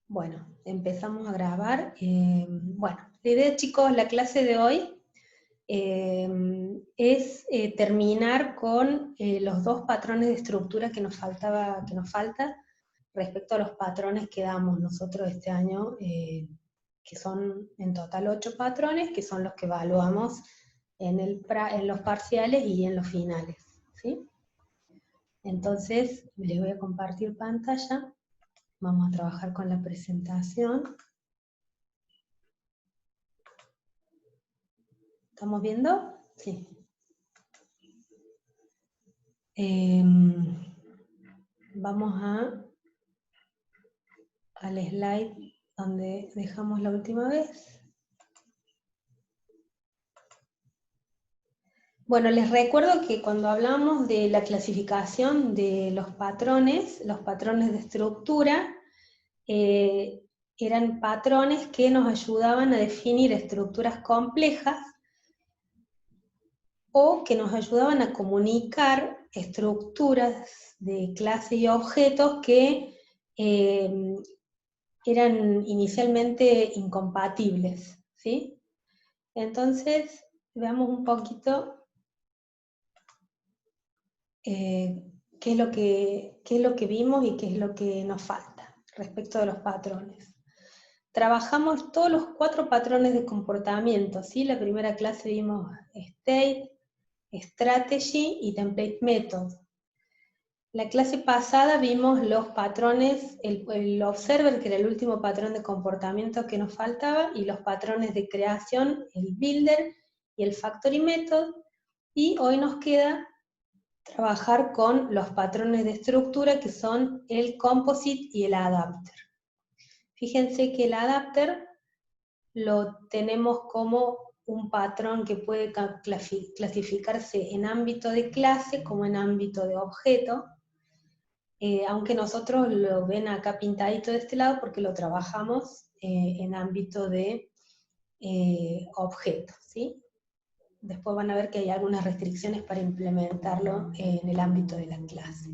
Bueno, empezamos a grabar. Bueno, la idea, chicos, la clase de hoy es terminar con los dos patrones de estructura que nos falta respecto a los patrones que damos nosotros este año, que son en total 8 patrones, que son los que evaluamos en los parciales y en los finales, ¿sí? Entonces, les voy a compartir pantalla. Vamos a trabajar con la presentación. ¿Estamos viendo? Sí. Vamos al slide donde dejamos la última vez. Bueno, les recuerdo que cuando hablamos de la clasificación de los patrones de estructura, eran patrones que nos ayudaban a definir estructuras complejas o que nos ayudaban a comunicar estructuras de clase y objetos que eran inicialmente incompatibles, ¿sí? Entonces, veamos un poquito qué es lo que vimos y qué es lo que nos falta respecto de los patrones. Trabajamos todos los 4 patrones de comportamiento, ¿sí? La primera clase vimos State, Strategy y Template Method. La clase pasada vimos los patrones, el Observer, que era el último patrón de comportamiento que nos faltaba, y los patrones de creación, el Builder y el Factory Method, y hoy nos queda trabajar con los patrones de estructura que son el Composite y el Adapter. Fíjense que el Adapter lo tenemos como un patrón que puede clasificarse en ámbito de clase como en ámbito de objeto, aunque nosotros lo ven acá pintadito de este lado porque lo trabajamos en ámbito de objeto, ¿sí? Después van a ver que hay algunas restricciones para implementarlo en el ámbito de la clase.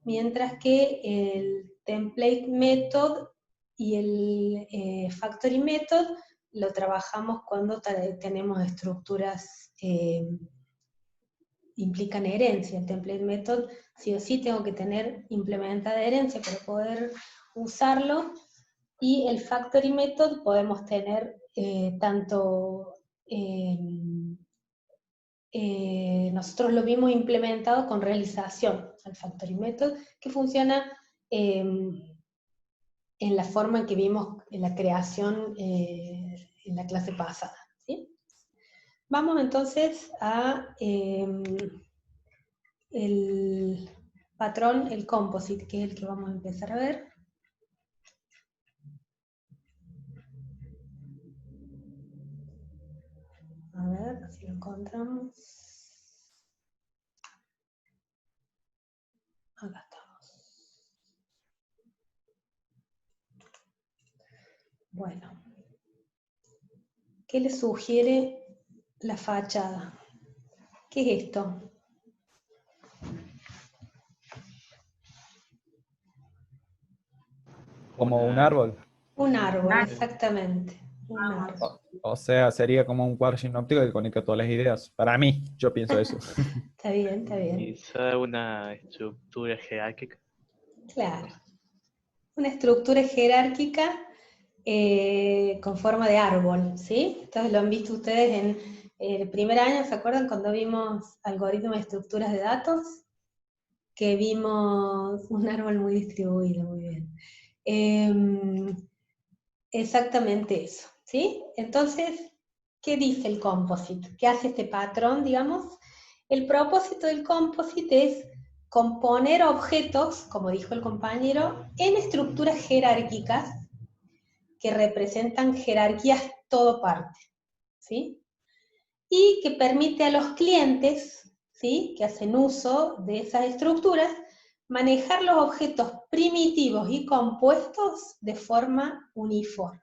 Mientras que el Template Method y el Factory Method lo trabajamos cuando tenemos estructuras implican herencia. El Template Method sí o sí tengo que tener implementada herencia para poder usarlo, y el Factory Method podemos tener tanto... nosotros lo vimos implementado con realización, el Factory Method, que funciona en la forma en que vimos en la creación en la clase pasada, ¿sí? Vamos entonces a el patrón, el Composite, que es el que vamos a empezar a ver. A ver si lo encontramos. Acá estamos. Bueno, ¿qué le sugiere la fachada? ¿Qué es esto? Como un árbol. Un árbol, exactamente. Un árbol. O sea, sería como un cuadro sinóptico que conecta todas las ideas. Para mí, yo pienso eso. Está bien, está bien. Quizá una estructura jerárquica. Claro. Una estructura jerárquica con forma de árbol, ¿sí? Entonces lo han visto ustedes en el primer año, ¿se acuerdan cuando vimos algoritmos de estructuras de datos? Que vimos un árbol muy distribuido, muy bien. Exactamente eso, ¿sí? Entonces, ¿qué dice el composite? ¿Qué hace este patrón, digamos? El propósito del composite es componer objetos, como dijo el compañero, en estructuras jerárquicas que representan jerarquías todo parte, ¿sí? Y que permite a los clientes, ¿sí?, que hacen uso de esas estructuras, manejar los objetos primitivos y compuestos de forma uniforme.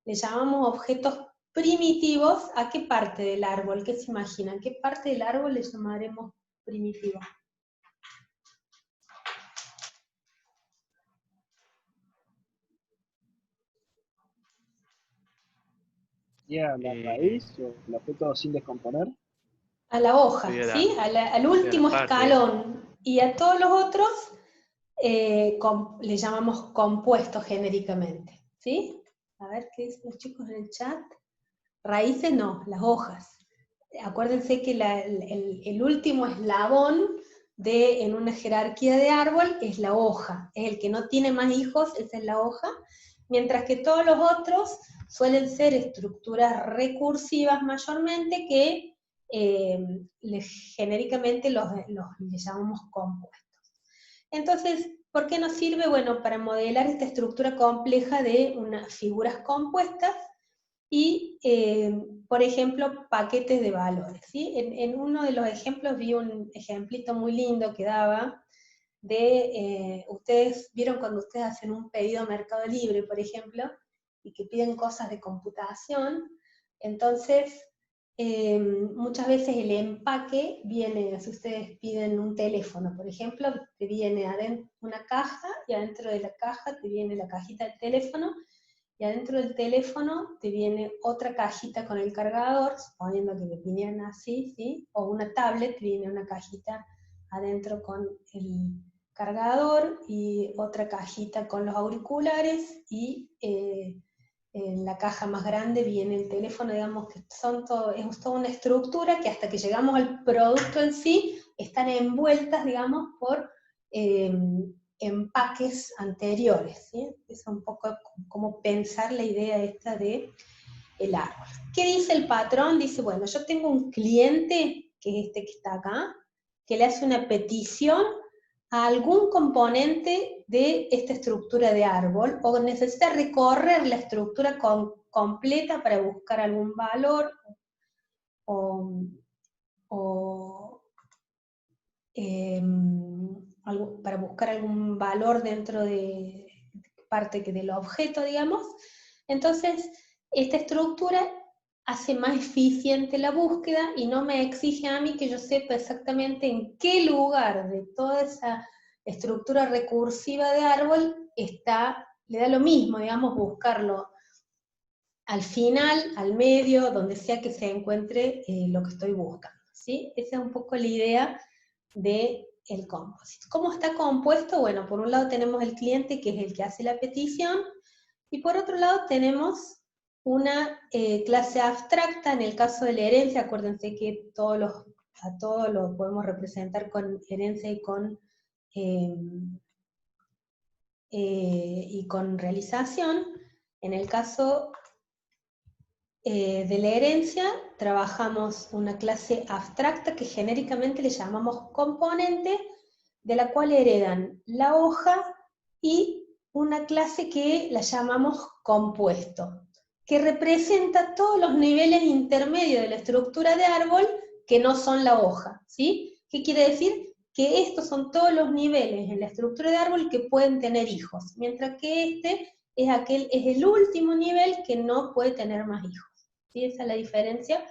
Le llamamos objetos primitivos a qué parte del árbol, ¿qué se imaginan? ¿Qué parte del árbol le llamaremos primitiva? ¿Y a la Eh, raíz o la fue todo sin descomponer? A la hoja, Sería ¿sí? Al sería las último partes, digamos. escalón. Y a todos los otros le llamamos compuestos genéricamente, ¿sí? A ver qué dicen los chicos en el chat. Raíces no, las hojas. Acuérdense que el último eslabón en una jerarquía de árbol es la hoja. Es el que no tiene más hijos, esa es la hoja. Mientras que todos los otros suelen ser estructuras recursivas mayormente que genéricamente le llamamos compuestos. Entonces, ¿por qué nos sirve? Bueno, para modelar esta estructura compleja de unas figuras compuestas y, por ejemplo, paquetes de valores, ¿sí? En uno de los ejemplos vi un ejemplito muy lindo que daba ustedes vieron cuando ustedes hacen un pedido a Mercado Libre, por ejemplo, y que piden cosas de computación, entonces muchas veces el empaque viene, si ustedes piden un teléfono, por ejemplo, te viene adentro una caja, y adentro de la caja te viene la cajita del teléfono, y adentro del teléfono te viene otra cajita con el cargador, suponiendo que me pidieran así, ¿sí? O una tablet, viene una cajita adentro con el cargador y otra cajita con los auriculares, y en la caja más grande viene el teléfono, digamos que es toda una estructura que hasta que llegamos al producto en sí, están envueltas, digamos, por empaques anteriores, ¿sí? Es un poco como pensar la idea esta de el árbol. ¿Qué dice el patrón? Dice, bueno, yo tengo un cliente, que es este que está acá, que le hace una petición a algún componente de esta estructura de árbol, o necesita recorrer la estructura completa para buscar algún valor, o, o para buscar algún valor dentro de parte del objeto, digamos. Entonces, esta estructura hace más eficiente la búsqueda y no me exige a mí que yo sepa exactamente en qué lugar de toda esa estructura recursiva de árbol está, le da lo mismo, digamos, buscarlo al final, al medio, donde sea que se encuentre lo que estoy buscando, ¿sí? Esa es un poco la idea del composite. ¿Cómo está compuesto? Bueno, por un lado tenemos el cliente, que es el que hace la petición, y por otro lado tenemos una clase abstracta. En el caso de la herencia, acuérdense que a todos lo podemos representar con herencia y con realización. En el caso de la herencia, trabajamos una clase abstracta que genéricamente le llamamos componente, de la cual heredan la hoja, y una clase que la llamamos compuesto, que representa todos los niveles intermedios de la estructura de árbol que no son la hoja, ¿sí? ¿Qué quiere decir? Que estos son todos los niveles en la estructura de árbol que pueden tener hijos, mientras que este es el último nivel que no puede tener más hijos. ¿Sí? Esa es la diferencia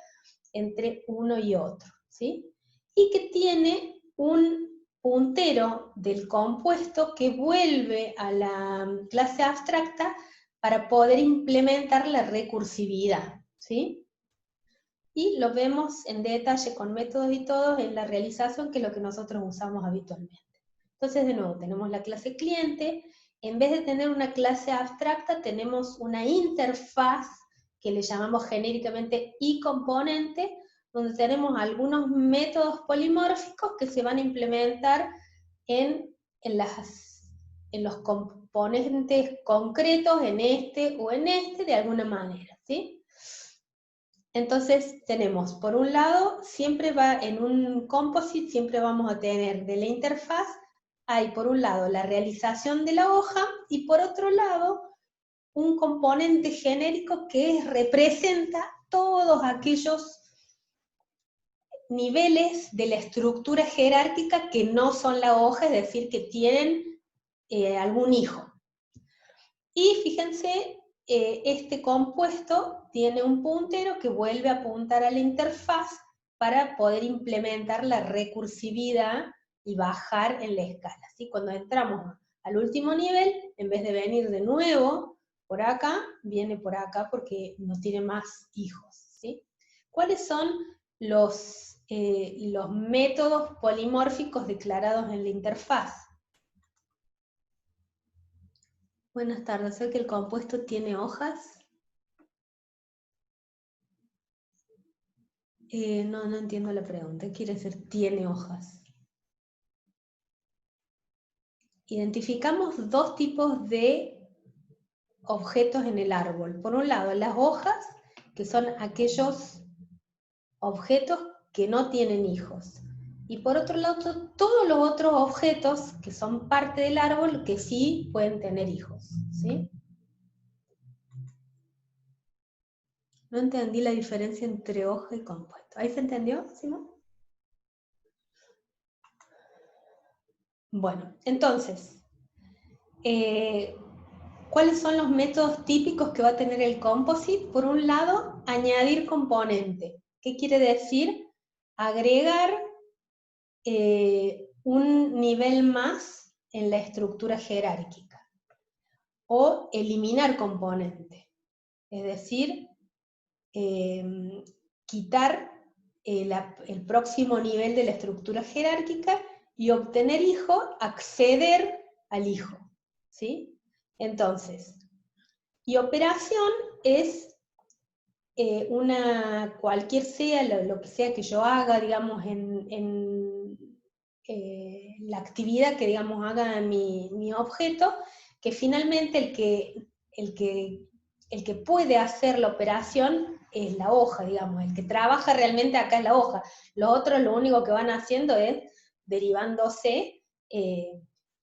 entre uno y otro, ¿sí? Y que tiene un puntero del compuesto que vuelve a la clase abstracta para poder implementar la recursividad, ¿sí? Y lo vemos en detalle con métodos y todo en la realización, que es lo que nosotros usamos habitualmente. Entonces, de nuevo, tenemos la clase cliente. En vez de tener una clase abstracta, tenemos una interfaz que le llamamos genéricamente iComponente, donde tenemos algunos métodos polimórficos que se van a implementar en los componentes concretos, en este o en este, de alguna manera, ¿sí? Entonces tenemos, por un lado, siempre va en un composite, siempre vamos a tener de la interfaz, hay por un lado la realización de la hoja, y por otro lado un componente genérico que representa todos aquellos niveles de la estructura jerárquica que no son la hoja, es decir, que tienen algún hijo. Y fíjense, este compuesto tiene un puntero que vuelve a apuntar a la interfaz para poder implementar la recursividad y bajar en la escala, ¿sí? Cuando entramos al último nivel, en vez de venir de nuevo por acá, viene por acá porque no tiene más hijos, ¿sí? ¿Cuáles son los métodos polimórficos declarados en la interfaz? Buenas tardes, ¿sé que el compuesto tiene hojas? No entiendo la pregunta. ¿Qué quiere decir tiene hojas? Identificamos dos tipos de objetos en el árbol. Por un lado, las hojas, que son aquellos objetos que no tienen hijos. Y por otro lado, todos los otros objetos que son parte del árbol que sí pueden tener hijos, ¿sí? No entendí la diferencia entre hoja y compuesto. ¿Ahí se entendió, Simón? Bueno, entonces, ¿cuáles son los métodos típicos que va a tener el composite? Por un lado, añadir componente. ¿Qué quiere decir? Agregar un nivel más en la estructura jerárquica. O eliminar componente. Es decir, quitar el próximo nivel de la estructura jerárquica y obtener hijo, acceder al hijo, ¿sí? Entonces, y operación es cualquier sea lo que sea que yo haga, digamos, en la actividad que, digamos, haga mi objeto, que finalmente el que puede hacer la operación es la hoja, digamos, el que trabaja realmente acá es la hoja. Los otros lo único que van haciendo es derivándose,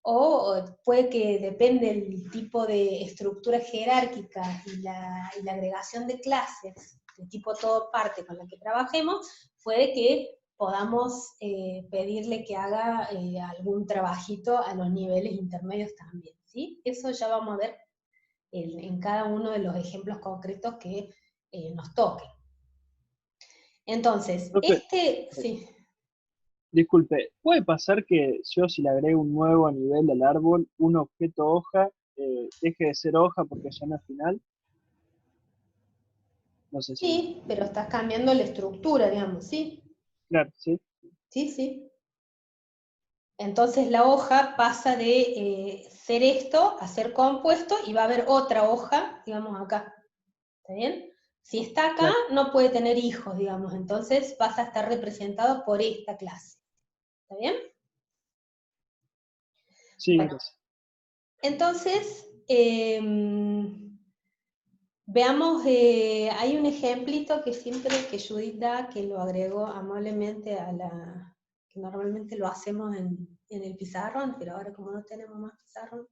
o puede que depende del tipo de estructura jerárquica y la agregación de clases, de tipo todo parte con la que trabajemos, puede que podamos pedirle que haga algún trabajito a los niveles intermedios también, ¿sí? Eso ya vamos a ver en cada uno de los ejemplos concretos que nos toque. Entonces, Profe, sí. disculpe, ¿puede pasar que yo si le agrego un nuevo nivel al árbol, un objeto hoja, deje de ser hoja porque ya no es final? No sé si... Sí, pero estás cambiando la estructura, digamos, ¿sí? Claro, sí. Sí, sí. Entonces la hoja pasa de ser esto a ser compuesto y va a haber otra hoja, digamos, acá. ¿Está bien? Si está acá, Claro. no puede tener hijos, digamos, entonces pasa a estar representado por esta clase. ¿Está bien? Sí, Bueno, gracias. entonces, veamos, hay un ejemplito que siempre que Judith da, que lo agregó amablemente que normalmente lo hacemos en el pizarrón, pero ahora como no tenemos más pizarrón,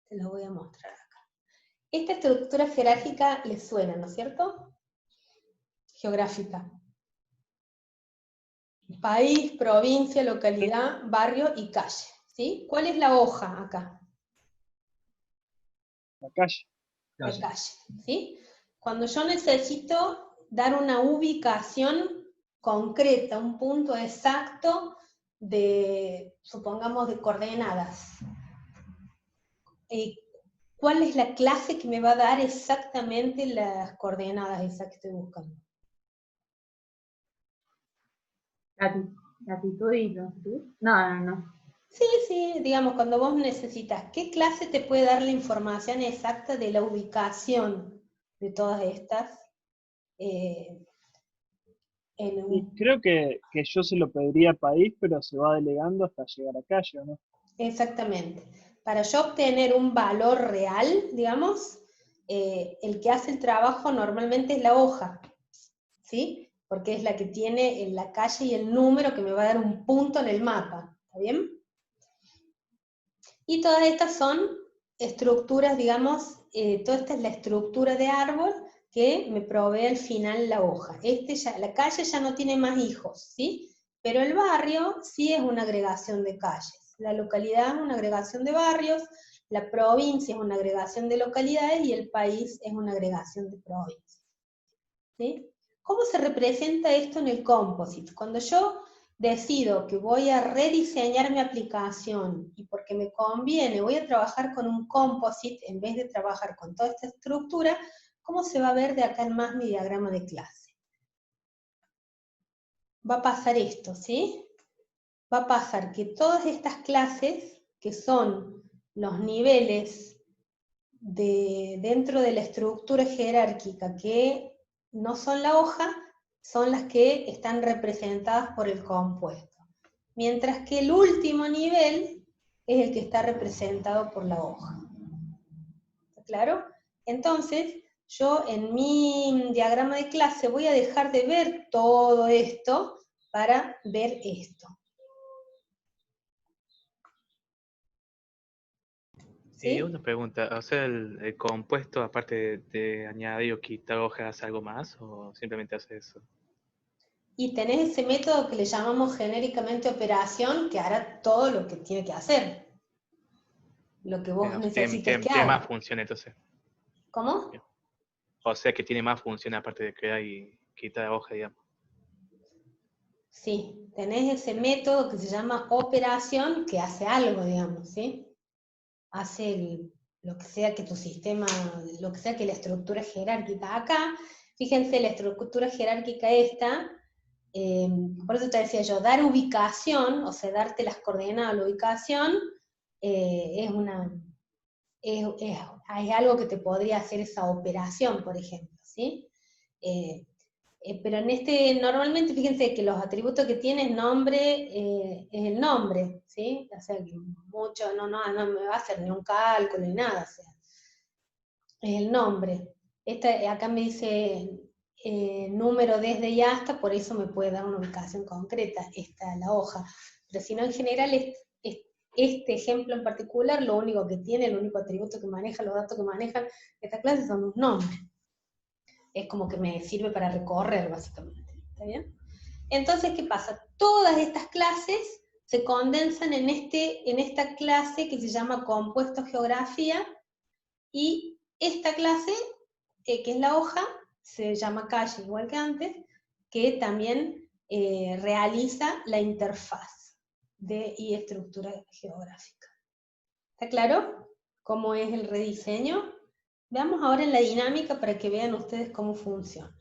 te lo voy a mostrar acá. Esta estructura jerárquica les suena, ¿no es cierto? Geográfica. País, provincia, localidad, barrio y calle, ¿sí? ¿Cuál es la hoja acá? La calle. La calle, ¿sí? Cuando yo necesito dar una ubicación concreta, un punto exacto de, supongamos, de coordenadas, ¿cuál es la clase que me va a dar exactamente las coordenadas esas que estoy buscando? Latitud y longitud. No. Sí, sí, digamos, cuando vos necesitas, ¿qué clase te puede dar la información exacta de la ubicación de todas estas? Y creo que yo se lo pediría a país, pero se va delegando hasta llegar a calle, ¿o no? Exactamente. Para yo obtener un valor real, digamos, el que hace el trabajo normalmente es la hoja, ¿sí? Porque es la que tiene en la calle y el número que me va a dar un punto en el mapa, ¿está bien? Y todas estas son estructuras, digamos, toda esta es la estructura de árbol que me provee al final la hoja. La calle ya no tiene más hijos, ¿sí? Pero el barrio sí es una agregación de calles. La localidad es una agregación de barrios, la provincia es una agregación de localidades y el país es una agregación de provincias, ¿sí? ¿Cómo se representa esto en el composite? Cuando yo decido que voy a rediseñar mi aplicación y porque me conviene voy a trabajar con un composite en vez de trabajar con toda esta estructura, ¿cómo se va a ver de acá en más mi diagrama de clase? Va a pasar esto, ¿sí? Va a pasar que todas estas clases, que son los niveles dentro de la estructura jerárquica que no son la hoja, son las que están representadas por el compuesto. Mientras que el último nivel es el que está representado por la hoja. ¿Está claro? Entonces, yo en mi diagrama de clase voy a dejar de ver todo esto para ver esto. ¿Sí? Una pregunta, o sea, el compuesto, aparte de añadir o quitar hojas, ¿hace algo más o simplemente hace eso? Y tenés ese método que le llamamos genéricamente operación, que hará todo lo que tiene que hacer. Lo que vos necesites que Tiene más haga. función entonces. ¿Cómo? O sea que tiene más función aparte de crear y quitar hojas, digamos. Sí, tenés ese método que se llama operación, que hace algo, digamos, ¿sí? Hace lo que sea que tu sistema, lo que sea que la estructura jerárquica. Acá, fíjense, la estructura jerárquica esta, por eso te decía yo, dar ubicación, o sea, darte las coordenadas a la ubicación, es algo que te podría hacer esa operación, por ejemplo, ¿sí? Pero en normalmente fíjense que los atributos que tiene es nombre, es el nombre, ¿sí? O sea, que mucho no me va a hacer ni un cálculo ni nada, o sea, es el nombre. Acá me dice número desde y hasta, por eso me puede dar una ubicación concreta, esta la hoja. Pero si no, en general, este ejemplo en particular, lo único que tiene, el único atributo que maneja, los datos que manejan esta clase son los nombres. Es como que me sirve para recorrer, básicamente. ¿Está bien? Entonces, ¿qué pasa? Todas estas clases se condensan en esta clase que se llama compuesto geografía, y esta clase, que es la hoja, se llama calle, igual que antes, que también realiza la interfaz y estructura geográfica. ¿Está claro cómo es el rediseño? Veamos ahora en la dinámica para que vean ustedes cómo funciona.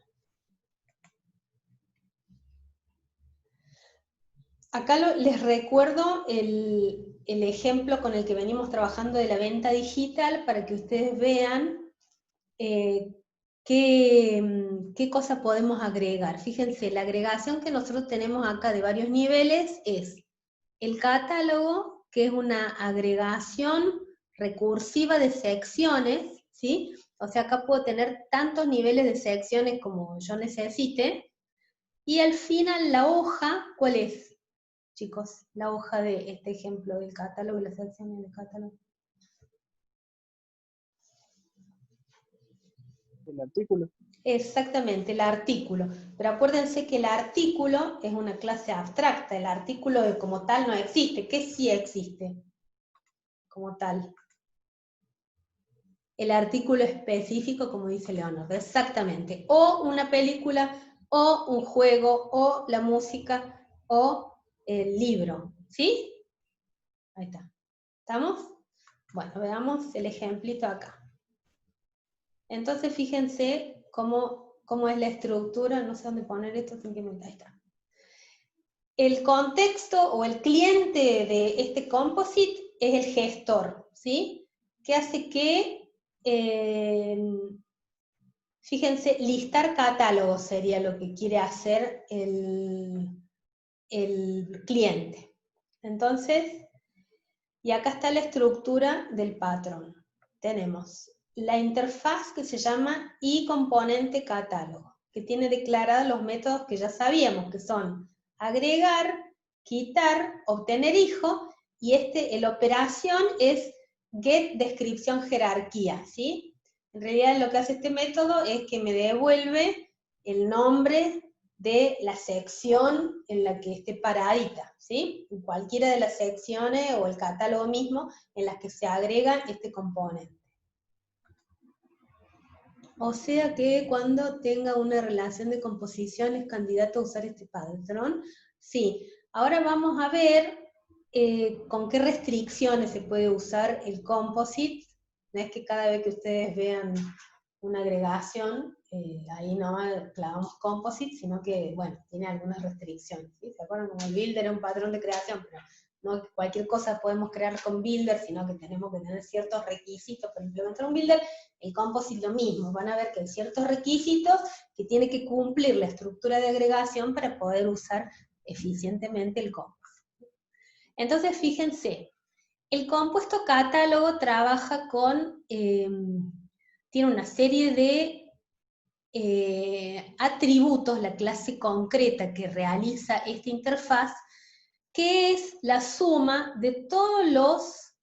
Acá les recuerdo el ejemplo con el que venimos trabajando de la venta digital para que ustedes vean qué cosa podemos agregar. Fíjense, la agregación que nosotros tenemos acá de varios niveles es el catálogo, que es una agregación recursiva de secciones, ¿sí? O sea, acá puedo tener tantos niveles de secciones como yo necesite, y al final la hoja, ¿cuál es, chicos? La hoja de este ejemplo del catálogo y las secciones del catálogo. El artículo. Exactamente, el artículo. Pero acuérdense que el artículo es una clase abstracta, el artículo como tal no existe. ¿Qué sí existe como tal? El artículo específico, como dice Leonardo, exactamente. O una película, o un juego, o la música, o el libro. ¿Sí? Ahí está. ¿Estamos? Bueno, veamos el ejemplito acá. Entonces fíjense cómo es la estructura, no sé dónde poner esto, sin que ahí está. El contexto o el cliente de este composite es el gestor, ¿sí? Que hace que, fíjense, listar catálogos sería lo que quiere hacer el cliente. Entonces, y acá está la estructura del patrón. Tenemos la interfaz que se llama iComponente catálogo, que tiene declarados los métodos que ya sabíamos, que son agregar, quitar, obtener hijo, y la operación es get descripción jerarquía, ¿sí? En realidad lo que hace este método es que me devuelve el nombre de la sección en la que esté paradita, ¿sí? En cualquiera de las secciones o el catálogo mismo en las que se agrega este componente. O sea que cuando tenga una relación de composición es candidato a usar este patrón. Sí, Ahora vamos a ver con qué restricciones se puede usar el composite. No es que cada vez que ustedes vean una agregación, ahí no clavamos composite, sino que, bueno, tiene algunas restricciones, ¿sí? ¿Se acuerdan? Como el builder es un patrón de creación, pero no cualquier cosa podemos crear con builder, sino que tenemos que tener ciertos requisitos para implementar un builder. El composite lo mismo, van a ver que hay ciertos requisitos que tiene que cumplir la estructura de agregación para poder usar eficientemente el composite. Entonces, fíjense, el compuesto catálogo trabaja con, tiene una serie de atributos, la clase concreta que realiza esta interfaz, que es la suma de todos los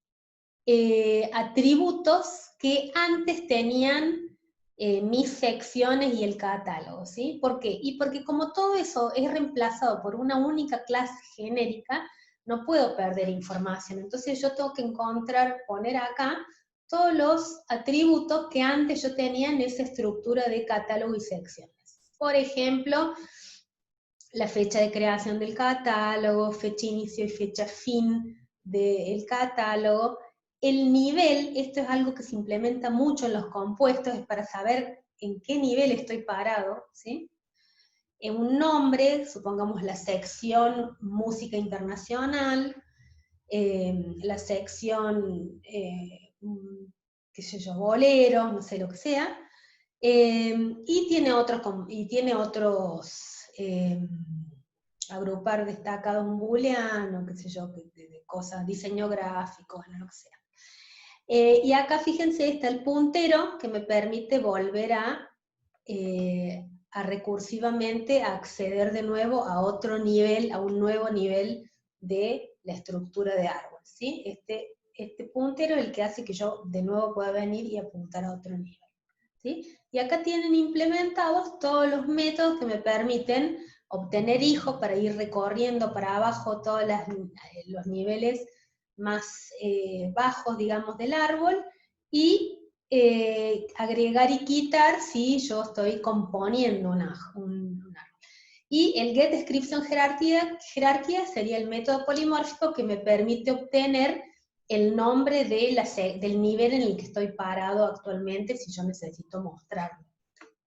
atributos que antes tenían mis secciones y el catálogo, ¿sí? ¿Por qué? Y porque como todo eso es reemplazado por una única clase genérica, no puedo perder información. Entonces yo tengo que poner acá todos los atributos que antes yo tenía en esa estructura de catálogo y secciones. Por ejemplo, la fecha de creación del catálogo, fecha inicio y fecha fin del catálogo. El nivel, esto es algo que se implementa mucho en los compuestos, es para saber en qué nivel estoy parado, ¿sí? En un nombre, supongamos la sección música internacional, la sección, qué sé yo, bolero, no sé lo que sea, y tiene otros agrupar destacados un booleano, qué sé yo, de cosas, diseño gráfico, bueno, lo que sea. Y acá fíjense, está el puntero que me permite volver a recursivamente acceder de nuevo a otro nivel, a un nuevo nivel de la estructura de árbol, ¿sí? Este puntero es el que hace que yo de nuevo pueda venir y apuntar a otro nivel, ¿sí? Y acá tienen implementados todos los métodos que me permiten obtener hijos para ir recorriendo para abajo todos los niveles más bajos, digamos, del árbol, y agregar y quitar si yo estoy componiendo un árbol. Y el getDescriptionJerarquía sería el método polimórfico que me permite obtener el nombre del nivel en el que estoy parado actualmente si yo necesito mostrarlo.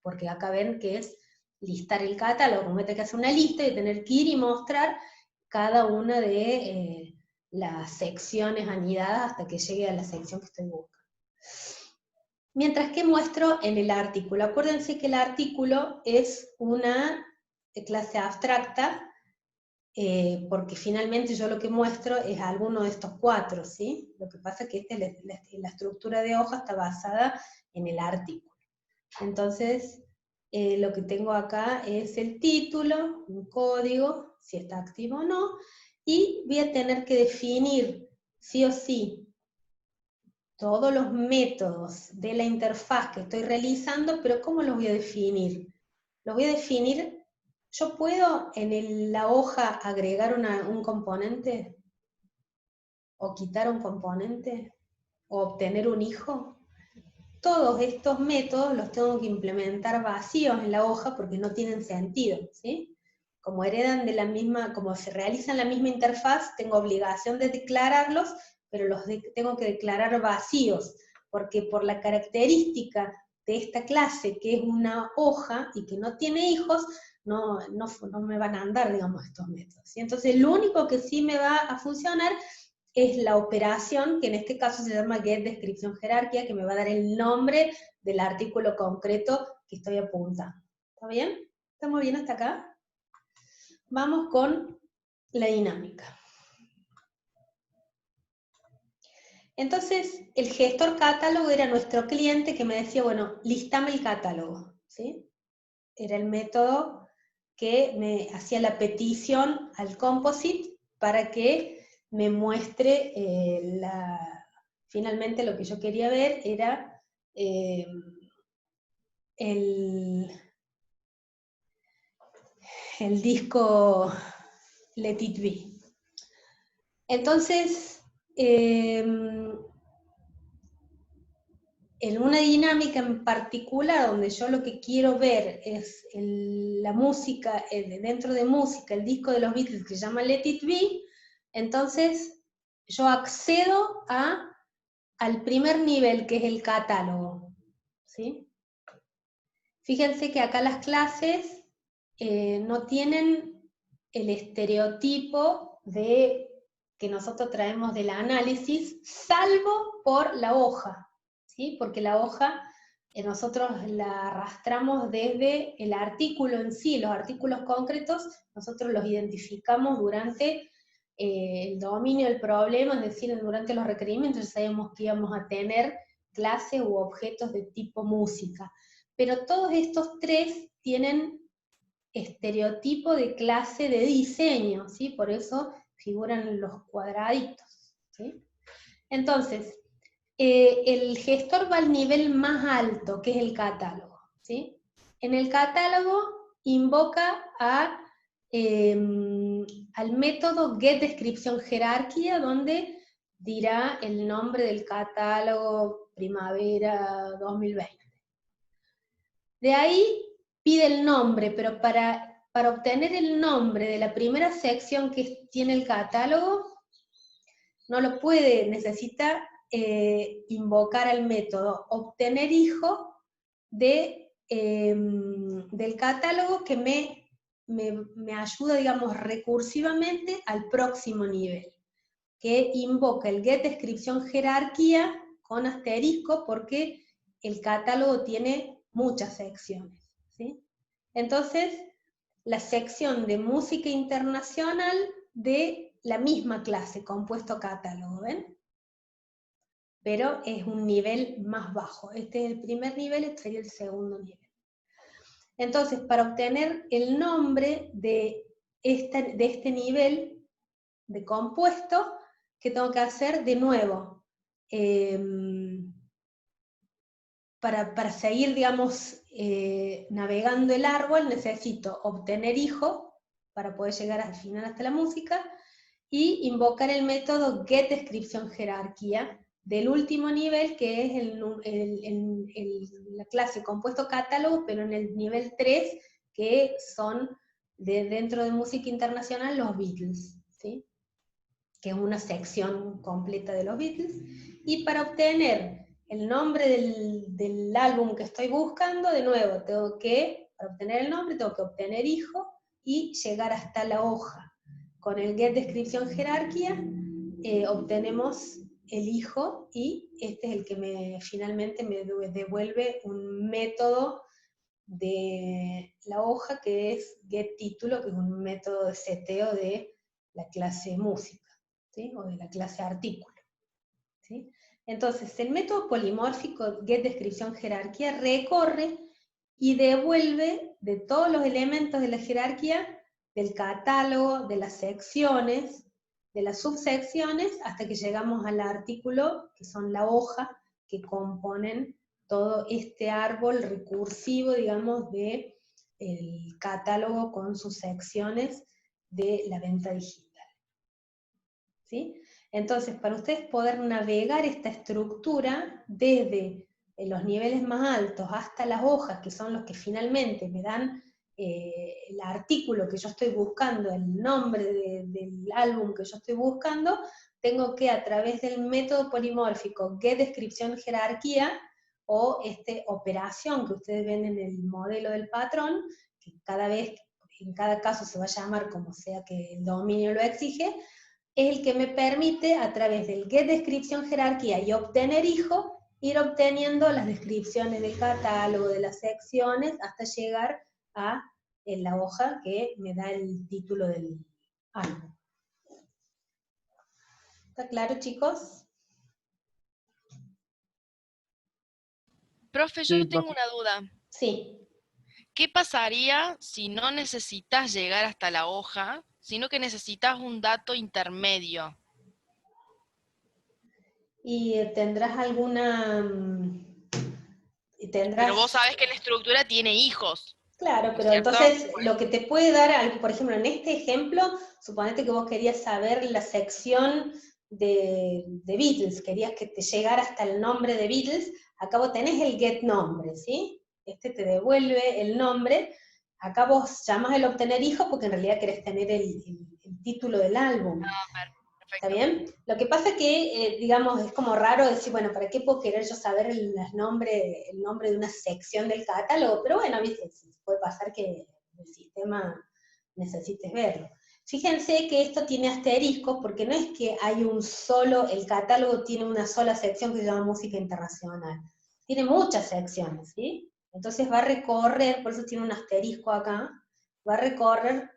Porque acá ven que es listar el catálogo, como tengo que hacer una lista y tener que ir y mostrar cada una de las secciones anidadas hasta que llegue a la sección que estoy buscando. Mientras que muestro en el artículo. Acuérdense que el artículo es una clase abstracta, porque finalmente yo lo que muestro es alguno de estos cuatro, ¿sí? Lo que pasa es que la estructura de hoja está basada en el artículo. Entonces, lo que tengo acá es el título, un código, si está activo o no, y voy a tener que definir, sí o sí, todos los métodos de la interfaz que estoy realizando, pero ¿cómo los voy a definir? Los voy a definir, ¿yo puedo en la hoja agregar un componente? ¿O quitar un componente? ¿O obtener un hijo? Todos estos métodos los tengo que implementar vacíos en la hoja porque no tienen sentido, ¿sí? Como heredan de la misma, como se realizan la misma interfaz, tengo obligación de declararlos, pero tengo que declarar vacíos, porque por la característica de esta clase, que es una hoja y que no tiene hijos, no me van a andar, digamos, estos métodos, ¿sí? Entonces, lo único que sí me va a funcionar es la operación, que en este caso se llama getDescriptionJerarquía, que me va a dar el nombre del artículo concreto que estoy apuntando. ¿Está bien? ¿Estamos bien hasta acá? Vamos con la dinámica. Entonces, el gestor catálogo era nuestro cliente que me decía, bueno, listame el catálogo, ¿sí? Era el método que me hacía la petición al composite para que me muestre finalmente lo que yo quería ver era el disco Let It Be. Entonces, en una dinámica en particular, donde yo lo que quiero ver es la música, dentro de música, el disco de los Beatles que se llama Let It Be, entonces yo accedo al primer nivel, que es el catálogo, ¿sí? Fíjense que acá las clases no tienen el estereotipo que nosotros traemos del análisis, salvo por la hoja, ¿sí? Porque la hoja nosotros la arrastramos desde el artículo en sí, los artículos concretos, nosotros los identificamos durante el dominio del problema, es decir, durante los requerimientos ya sabemos que íbamos a tener clases u objetos de tipo música. Pero todos estos tres tienen estereotipo de clase de diseño, ¿sí? Por eso figuran los cuadraditos, ¿sí? Entonces, el gestor va al nivel más alto, que es el catálogo, ¿sí? En el catálogo invoca al método getDescriptionJerarquía, donde dirá el nombre del catálogo primavera 2020. De ahí pide el nombre, pero para obtener el nombre de la primera sección que tiene el catálogo, no lo puede, necesita invocar al método obtener hijo del catálogo que me ayuda, digamos, recursivamente al próximo nivel, que invoca el getDescriptionJerarquía con asterisco, porque el catálogo tiene muchas secciones, ¿sí? Entonces, la sección de música internacional de la misma clase, compuesto catálogo, ¿ven? Pero es un nivel más bajo. Este es el primer nivel, este sería el segundo nivel. Entonces, para obtener el nombre de este nivel de compuesto, ¿qué tengo que hacer? De nuevo, para seguir, digamos, navegando el árbol, necesito obtener hijo, para poder llegar al final hasta la música, y invocar el método getDescriptionJerarquía del último nivel, que es la clase compuesto catálogo, pero en el nivel 3, que son dentro de música internacional los Beatles, ¿sí? Que es una sección completa de los Beatles. Y para obtener el nombre del álbum que estoy buscando, de nuevo, para obtener el nombre, tengo que obtener hijo y llegar hasta la hoja. Con el getDescriptionJerarquía obtenemos el hijo, y este es el que finalmente me devuelve un método de la hoja, que es getTítulo, que es un método de seteo de la clase música, ¿sí? O de la clase artículo, ¿sí? Entonces, el método polimórfico getDescriptionJerarquía recorre y devuelve de todos los elementos de la jerarquía, del catálogo, de las secciones, de las subsecciones, hasta que llegamos al artículo, que son la hoja, que componen todo este árbol recursivo, digamos, del catálogo con sus secciones de la venta digital, ¿sí? Entonces, para ustedes poder navegar esta estructura desde los niveles más altos hasta las hojas, que son los que finalmente me dan el artículo que yo estoy buscando, el nombre del álbum que yo estoy buscando, tengo que, a través del método polimórfico getDescriptionJerarquía, o esta operación que ustedes ven en el modelo del patrón, que en cada caso se va a llamar como sea que el dominio lo exige, es el que me permite, a través del getDescriptionJerarquía y obtener hijo, ir obteniendo las descripciones del catálogo, de las secciones, hasta llegar a la hoja que me da el título del álbum. ¿Está claro, chicos? Profe, yo Sí, tengo profe. una duda. Sí. ¿Qué pasaría si no necesitas llegar hasta la hoja, sino que necesitas un dato intermedio? Y tendrás alguna... Pero vos sabés que la estructura tiene hijos, Claro, ¿no es pero cierto? entonces lo que te puede dar, por ejemplo, en este ejemplo, suponete que vos querías saber la sección de Beatles, querías que te llegara hasta el nombre de Beatles, acá vos tenés el get nombre, ¿sí? Este te devuelve el nombre, acá vos llamas el obtener hijo porque en realidad querés tener el título del álbum. ¿Está Perfecto. bien? Lo que pasa que, digamos, es como raro decir, bueno, ¿para qué puedo querer yo saber el nombre de una sección del catálogo? Pero bueno, viste, puede pasar que el sistema necesites verlo. Fíjense que esto tiene asteriscos porque no es que hay el catálogo tiene una sola sección que se llama música internacional. Tiene muchas secciones, ¿sí? Entonces va a recorrer, por eso tiene un asterisco acá, va a recorrer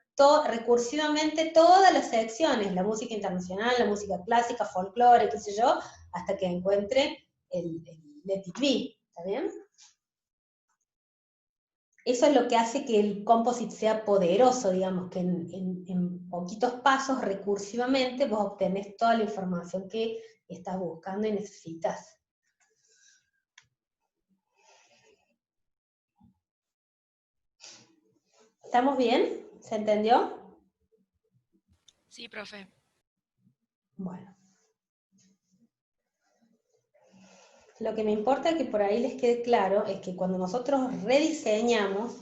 recursivamente todas las secciones, la música internacional, la música clásica, folclore, qué sé yo, hasta que encuentre el Let It Be, ¿está bien? Eso es lo que hace que el composite sea poderoso, digamos, que en poquitos pasos, recursivamente, vos obtenés toda la información que estás buscando y necesitas. ¿Estamos bien? ¿Se entendió? Sí, profe. Bueno. Lo que me importa que por ahí les quede claro es que cuando nosotros rediseñamos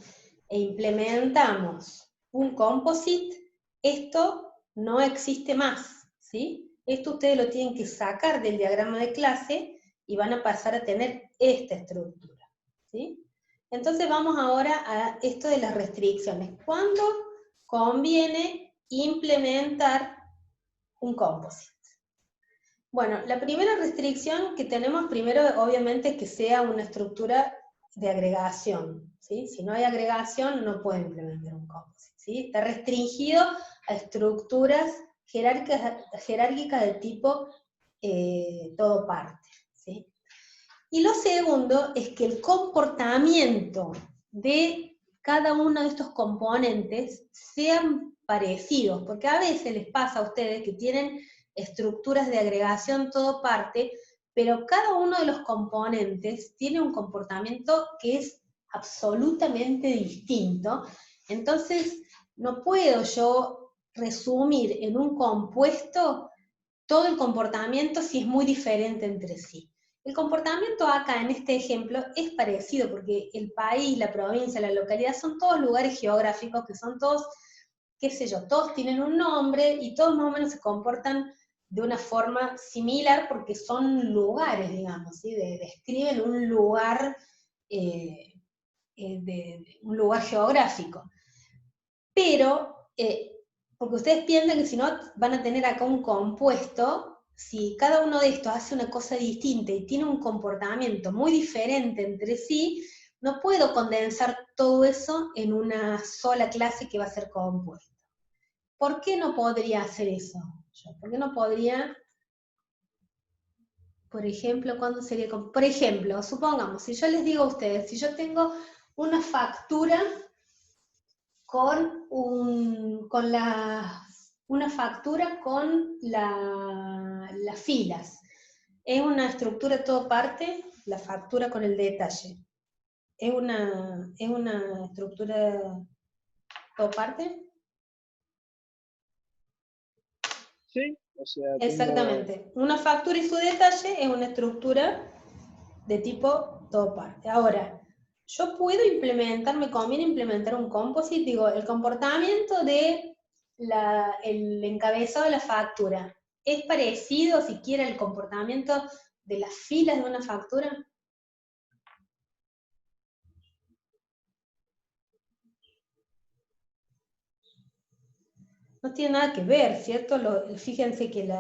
e implementamos un composite, esto no existe más, ¿sí? Esto ustedes lo tienen que sacar del diagrama de clase y van a pasar a tener esta estructura, ¿sí? Entonces vamos ahora a esto de las restricciones. ¿Cuándo conviene implementar un composite? Bueno, la primera restricción que tenemos primero, obviamente, es que sea una estructura de agregación, ¿sí? Si no hay agregación, no puede implementar un composite, ¿sí? Está restringido a estructuras jerárquicas de tipo todo parte, ¿sí? Y lo segundo es que el comportamiento de cada uno de estos componentes sean parecidos, porque a veces les pasa a ustedes que tienen estructuras de agregación todo parte, pero cada uno de los componentes tiene un comportamiento que es absolutamente distinto. Entonces, no puedo yo resumir en un compuesto todo el comportamiento si es muy diferente entre sí. El comportamiento acá, en este ejemplo, es parecido, porque el país, la provincia, la localidad, son todos lugares geográficos que son todos, qué sé yo, todos tienen un nombre y todos más o menos se comportan de una forma similar porque son lugares, digamos, ¿sí? Describen un lugar, un lugar geográfico. Pero, porque ustedes piensan que si no van a tener acá un compuesto, si cada uno de estos hace una cosa distinta y tiene un comportamiento muy diferente entre sí, no puedo condensar todo eso en una sola clase que va a ser compuesto. ¿Por qué no podría hacer eso? ¿Por qué no podría, por ejemplo, cuándo sería? Por ejemplo, supongamos, si yo les digo a ustedes, si yo tengo una factura una factura con las filas. Es una estructura todo parte, la factura con el detalle. Es una estructura todo parte. Sí, o sea, Exactamente. Una factura y su detalle es una estructura de tipo todo parte. Ahora, yo puedo implementar, me conviene implementar un composite, digo, el comportamiento de el encabezado de la factura es parecido siquiera al comportamiento de las filas de una factura. No tiene nada que ver, ¿cierto? Fíjense que el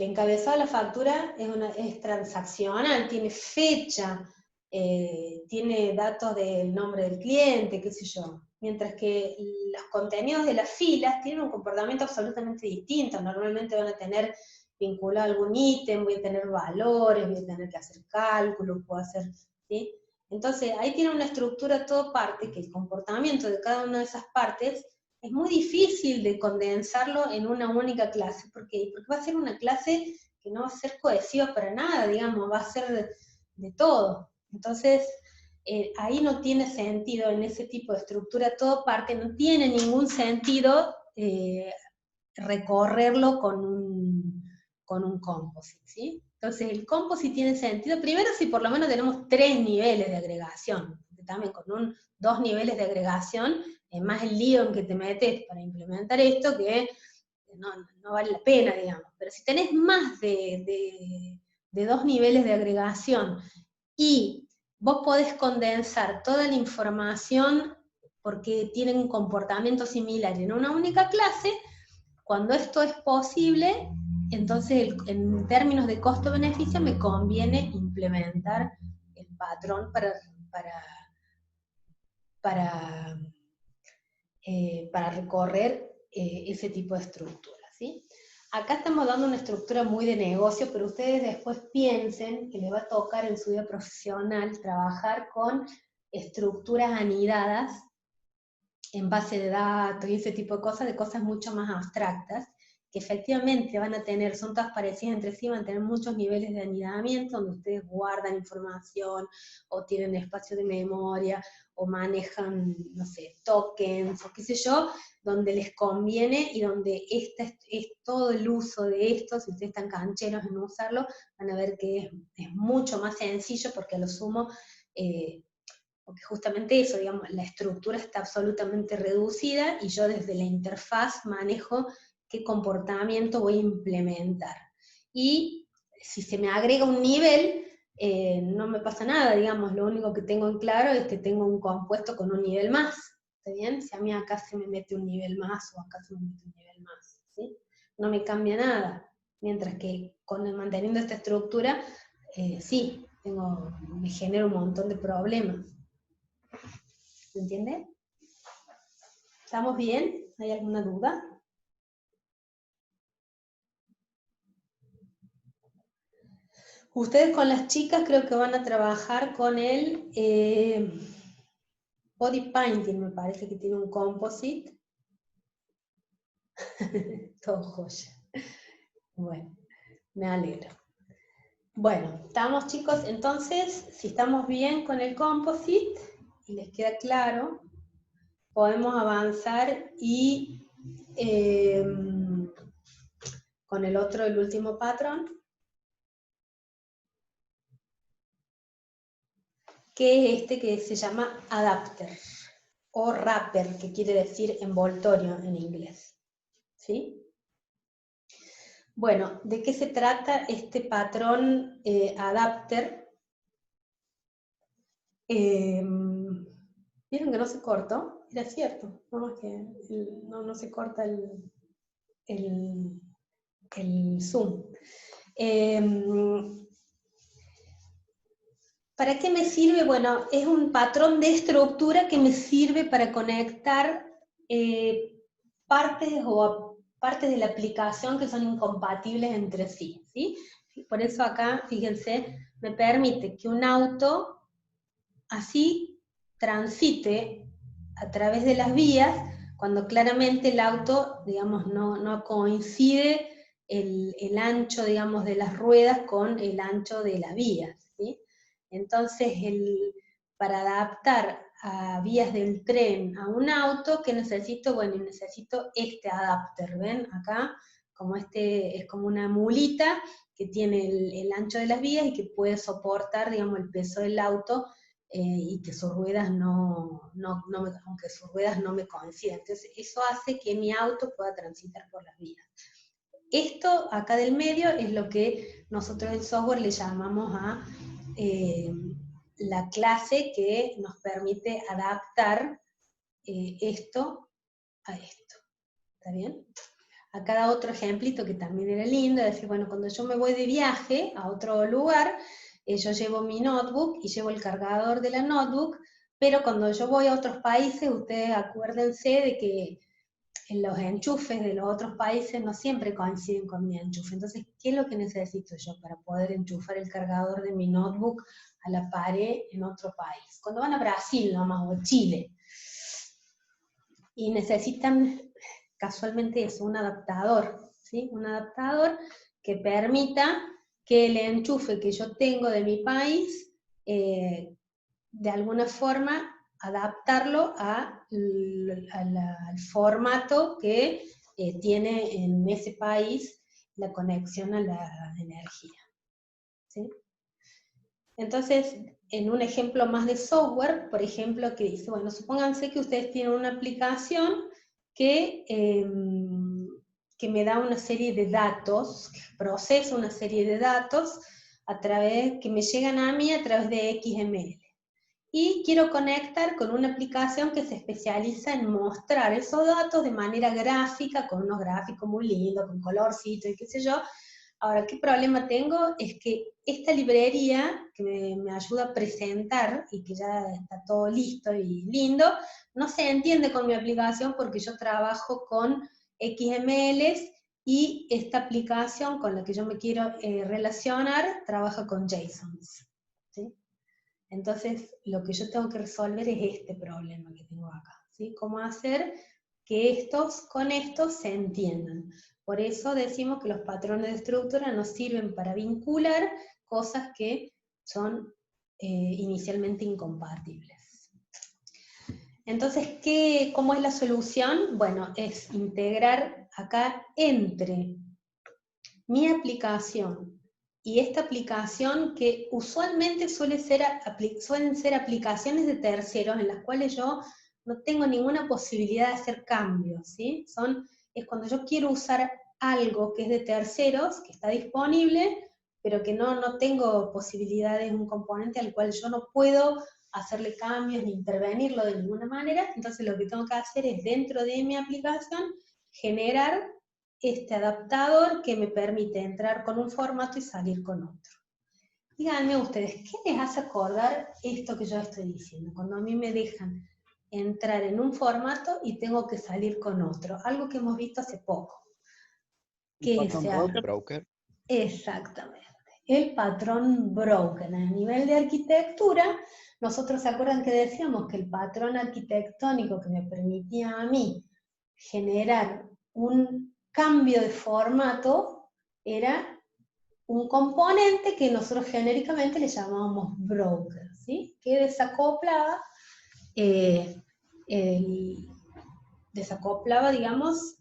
encabezado de la factura es transaccional, tiene fecha, tiene datos del nombre del cliente, qué sé yo. Mientras que los contenidos de las filas tienen un comportamiento absolutamente distinto. Normalmente van a tener vinculado algún ítem, voy a tener valores, voy a tener que hacer cálculos, puedo hacer, ¿sí? Entonces, ahí tiene una estructura todo parte, que el comportamiento de cada una de esas partes es muy difícil de condensarlo en una única clase. ¿Por qué? Porque va a ser una clase que no va a ser cohesiva para nada, digamos, va a ser de todo. Entonces, ahí no tiene sentido, en ese tipo de estructura todo parte, no tiene ningún sentido recorrerlo con un composite, ¿sí? Entonces el composite tiene sentido, primero si por lo menos tenemos 3 niveles de agregación, también con 2 niveles de agregación, es más el lío en que te metes para implementar esto que no vale la pena, digamos. Pero si tenés más de 2 niveles de agregación y vos podés condensar toda la información porque tienen un comportamiento similar en una única clase, cuando esto es posible, entonces en términos de costo-beneficio me conviene implementar el patrón para recorrer ese tipo de estructura, ¿sí? Acá estamos dando una estructura muy de negocio, pero ustedes después piensen que les va a tocar en su vida profesional trabajar con estructuras anidadas en base de datos y ese tipo de cosas mucho más abstractas, que efectivamente van a tener, son todas parecidas entre sí, van a tener muchos niveles de anidamiento, donde ustedes guardan información, o tienen espacio de memoria, o manejan, no sé, tokens, o qué sé yo, donde les conviene, y donde es todo el uso de esto, si ustedes están cancheros en usarlo, van a ver que es mucho más sencillo, porque a lo sumo, porque justamente eso, digamos, la estructura está absolutamente reducida, y yo desde la interfaz manejo qué comportamiento voy a implementar. Y si se me agrega un nivel, no me pasa nada, digamos, lo único que tengo en claro es que tengo un compuesto con un nivel más, ¿está bien? Si a mí acá se me mete un nivel más, o acá se me mete un nivel más, ¿sí? No me cambia nada, mientras que manteniendo esta estructura, sí, me genera un montón de problemas. ¿Se entiende? ¿Estamos bien? ¿Hay alguna duda? Ustedes con las chicas creo que van a trabajar con el body painting, me parece que tiene un composite. Todo joya. Bueno, me alegro. Bueno, estamos chicos, entonces, si estamos bien con el composite, y les queda claro, podemos avanzar y con el otro, el último patrón, que es este que se llama adapter, o wrapper, que quiere decir envoltorio en inglés. ¿Sí? Bueno, ¿de qué se trata este patrón adapter? ¿Vieron que no se cortó? Era cierto, no, es que no se corta el zoom. ¿Para qué me sirve? Bueno, es un patrón de estructura que me sirve para conectar partes de la aplicación que son incompatibles entre sí, ¿sí? Por eso acá, fíjense, me permite que un auto así transite a través de las vías, cuando claramente el auto, digamos, no coincide el ancho, digamos, de las ruedas con el ancho de las vías, ¿sí? Entonces, para adaptar a vías del tren a un auto, ¿qué necesito? Bueno, necesito este adapter, ¿ven? Acá, como es como una mulita que tiene el ancho de las vías y que puede soportar, digamos, el peso del auto, y que sus ruedas aunque sus ruedas no me coincidan. Entonces, eso hace que mi auto pueda transitar por las vías. Esto acá del medio es lo que nosotros en software le llamamos a la clase que nos permite adaptar esto a esto. ¿Está bien? Acá da otro ejemplito que también era lindo, es decir, bueno, cuando yo me voy de viaje a otro lugar, yo llevo mi notebook y llevo el cargador de la notebook, pero cuando yo voy a otros países, ustedes acuérdense de que los enchufes de los otros países no siempre coinciden con mi enchufe. Entonces, ¿qué es lo que necesito yo para poder enchufar el cargador de mi notebook a la pared en otro país? Cuando van a Brasil nomás, o Chile, y necesitan casualmente eso, un adaptador, ¿sí? Un adaptador que permita que el enchufe que yo tengo de mi país, de alguna forma, adaptarlo al formato que tiene en ese país la conexión a la energía. ¿Sí? Entonces, en un ejemplo más de software, por ejemplo, que dice, bueno, supónganse que ustedes tienen una aplicación que me da una serie de datos, que procesa una serie de datos que me llegan a mí a través de XML. Y quiero conectar con una aplicación que se especializa en mostrar esos datos de manera gráfica, con unos gráficos muy lindos, con colorcitos y qué sé yo. Ahora, ¿qué problema tengo? Es que esta librería, que me ayuda a presentar, y que ya está todo listo y lindo, no se entiende con mi aplicación porque yo trabajo con XMLs, y esta aplicación con la que yo me quiero relacionar, trabaja con JSONs. ¿Sí? Entonces, lo que yo tengo que resolver es este problema que tengo acá, ¿sí? Cómo hacer que estos con estos se entiendan. Por eso decimos que los patrones de estructura nos sirven para vincular cosas que son inicialmente incompatibles. Entonces, ¿cómo es la solución? Bueno, es integrar acá entre mi aplicación y esta aplicación, que usualmente suelen ser aplicaciones de terceros en las cuales yo no tengo ninguna posibilidad de hacer cambios, ¿sí? Es cuando yo quiero usar algo que es de terceros, que está disponible, pero que no tengo posibilidades, un componente al cual yo no puedo hacerle cambios ni intervenirlo de ninguna manera. Entonces lo que tengo que hacer es, dentro de mi aplicación, generar este adaptador que me permite entrar con un formato y salir con otro. Díganme ustedes, ¿qué les hace acordar esto que yo estoy diciendo? Cuando a mí me dejan entrar en un formato y tengo que salir con otro. Algo que hemos visto hace poco. ¿Qué es ese broker? Exactamente. El patrón broken. A nivel de arquitectura, nosotros, ¿se acuerdan que decíamos que el patrón arquitectónico que me permitía a mí generar un cambio de formato era un componente que nosotros genéricamente le llamábamos broker, ¿sí? Que desacoplaba, digamos,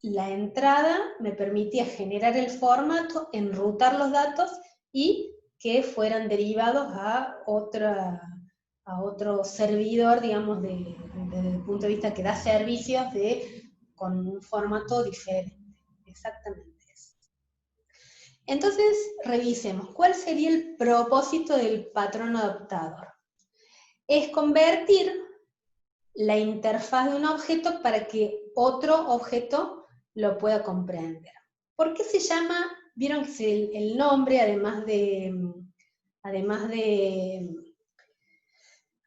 la entrada, me permitía generar el formato, enrutar los datos y que fueran derivados a otro servidor, digamos, desde el punto de vista que da servicios con un formato diferente. Exactamente eso. Entonces, revisemos, ¿cuál sería el propósito del patrón adaptador? Es convertir la interfaz de un objeto para que otro objeto lo pueda comprender. ¿Por qué se llama? Vieron que el nombre, además de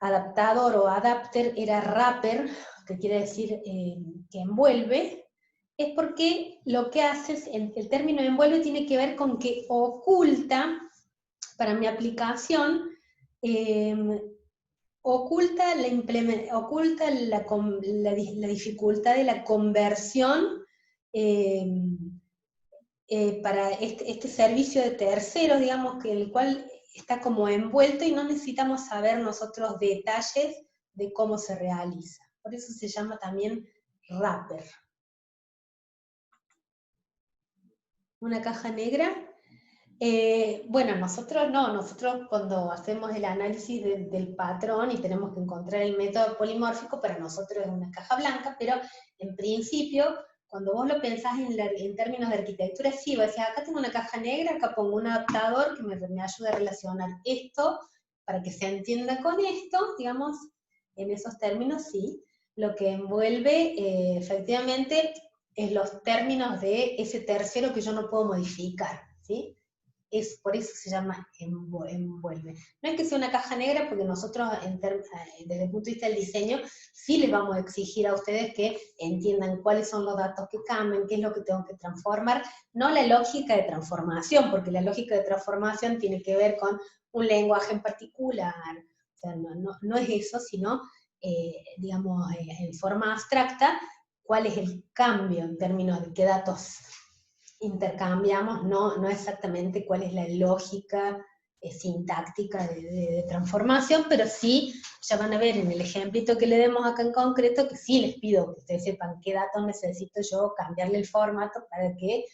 adaptador o adapter, era wrapper, que quiere decir que envuelve, es porque lo que hace es, el término envuelve tiene que ver con que oculta, para mi aplicación, oculta la dificultad de la conversión para este servicio de terceros, digamos, el cual está como envuelto y no necesitamos saber nosotros detalles de cómo se realiza. Por eso se llama también wrapper. Una caja negra. Bueno, nosotros cuando hacemos el análisis del patrón y tenemos que encontrar el método polimórfico, para nosotros es una caja blanca, pero en principio, cuando vos lo pensás en términos de arquitectura, sí, vos decís, acá tengo una caja negra, acá pongo un adaptador que me ayuda a relacionar esto, para que se entienda con esto, digamos, en esos términos, sí. Lo que envuelve, efectivamente, es los términos de ese tercero que yo no puedo modificar, ¿sí? Por eso se llama envuelve. No es que sea una caja negra, porque nosotros, desde el punto de vista del diseño, sí les vamos a exigir a ustedes que entiendan cuáles son los datos que cambian, qué es lo que tengo que transformar, no la lógica de transformación, porque la lógica de transformación tiene que ver con un lenguaje en particular. O sea, no es eso, sino, digamos, en forma abstracta, cuál es el cambio en términos de qué datos intercambiamos, no exactamente cuál es la lógica sintáctica de transformación, pero sí, ya van a ver en el ejemplito que le demos acá en concreto, que sí les pido que ustedes sepan qué datos necesito yo cambiarle el formato para que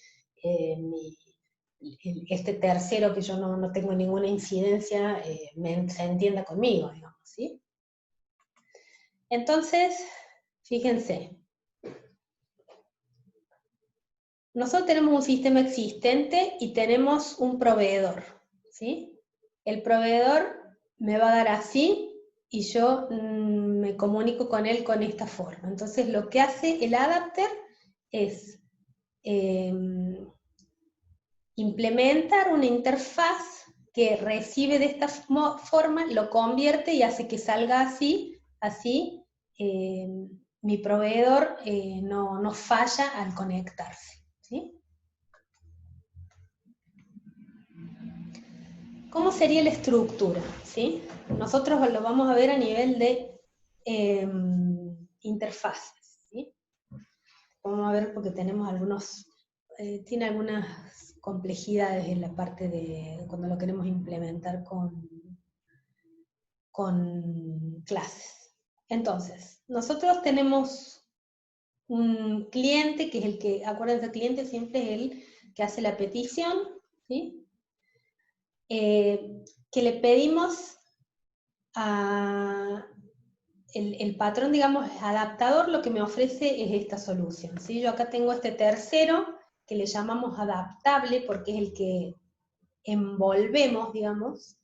este tercero, que yo no tengo ninguna incidencia, se entienda conmigo, digamos, ¿sí? Entonces, fíjense, nosotros tenemos un sistema existente y tenemos un proveedor, ¿sí? El proveedor me va a dar así y yo me comunico con él con esta forma. Entonces lo que hace el adapter es implementar una interfaz que recibe de esta forma, lo convierte y hace que salga así, mi proveedor no falla al conectarse, ¿sí? ¿Cómo sería la estructura? ¿Sí? Nosotros lo vamos a ver a nivel de interfaces, ¿sí? Vamos a ver porque tenemos tiene algunas complejidades en la parte de cuando lo queremos implementar con clases. Entonces, nosotros tenemos un cliente que es el que, acuérdense, el cliente siempre es el que hace la petición, ¿sí? Que le pedimos el patrón, digamos, adaptador, lo que me ofrece es esta solución, ¿sí? Yo acá tengo este tercero, que le llamamos adaptable, porque es el que envolvemos, digamos,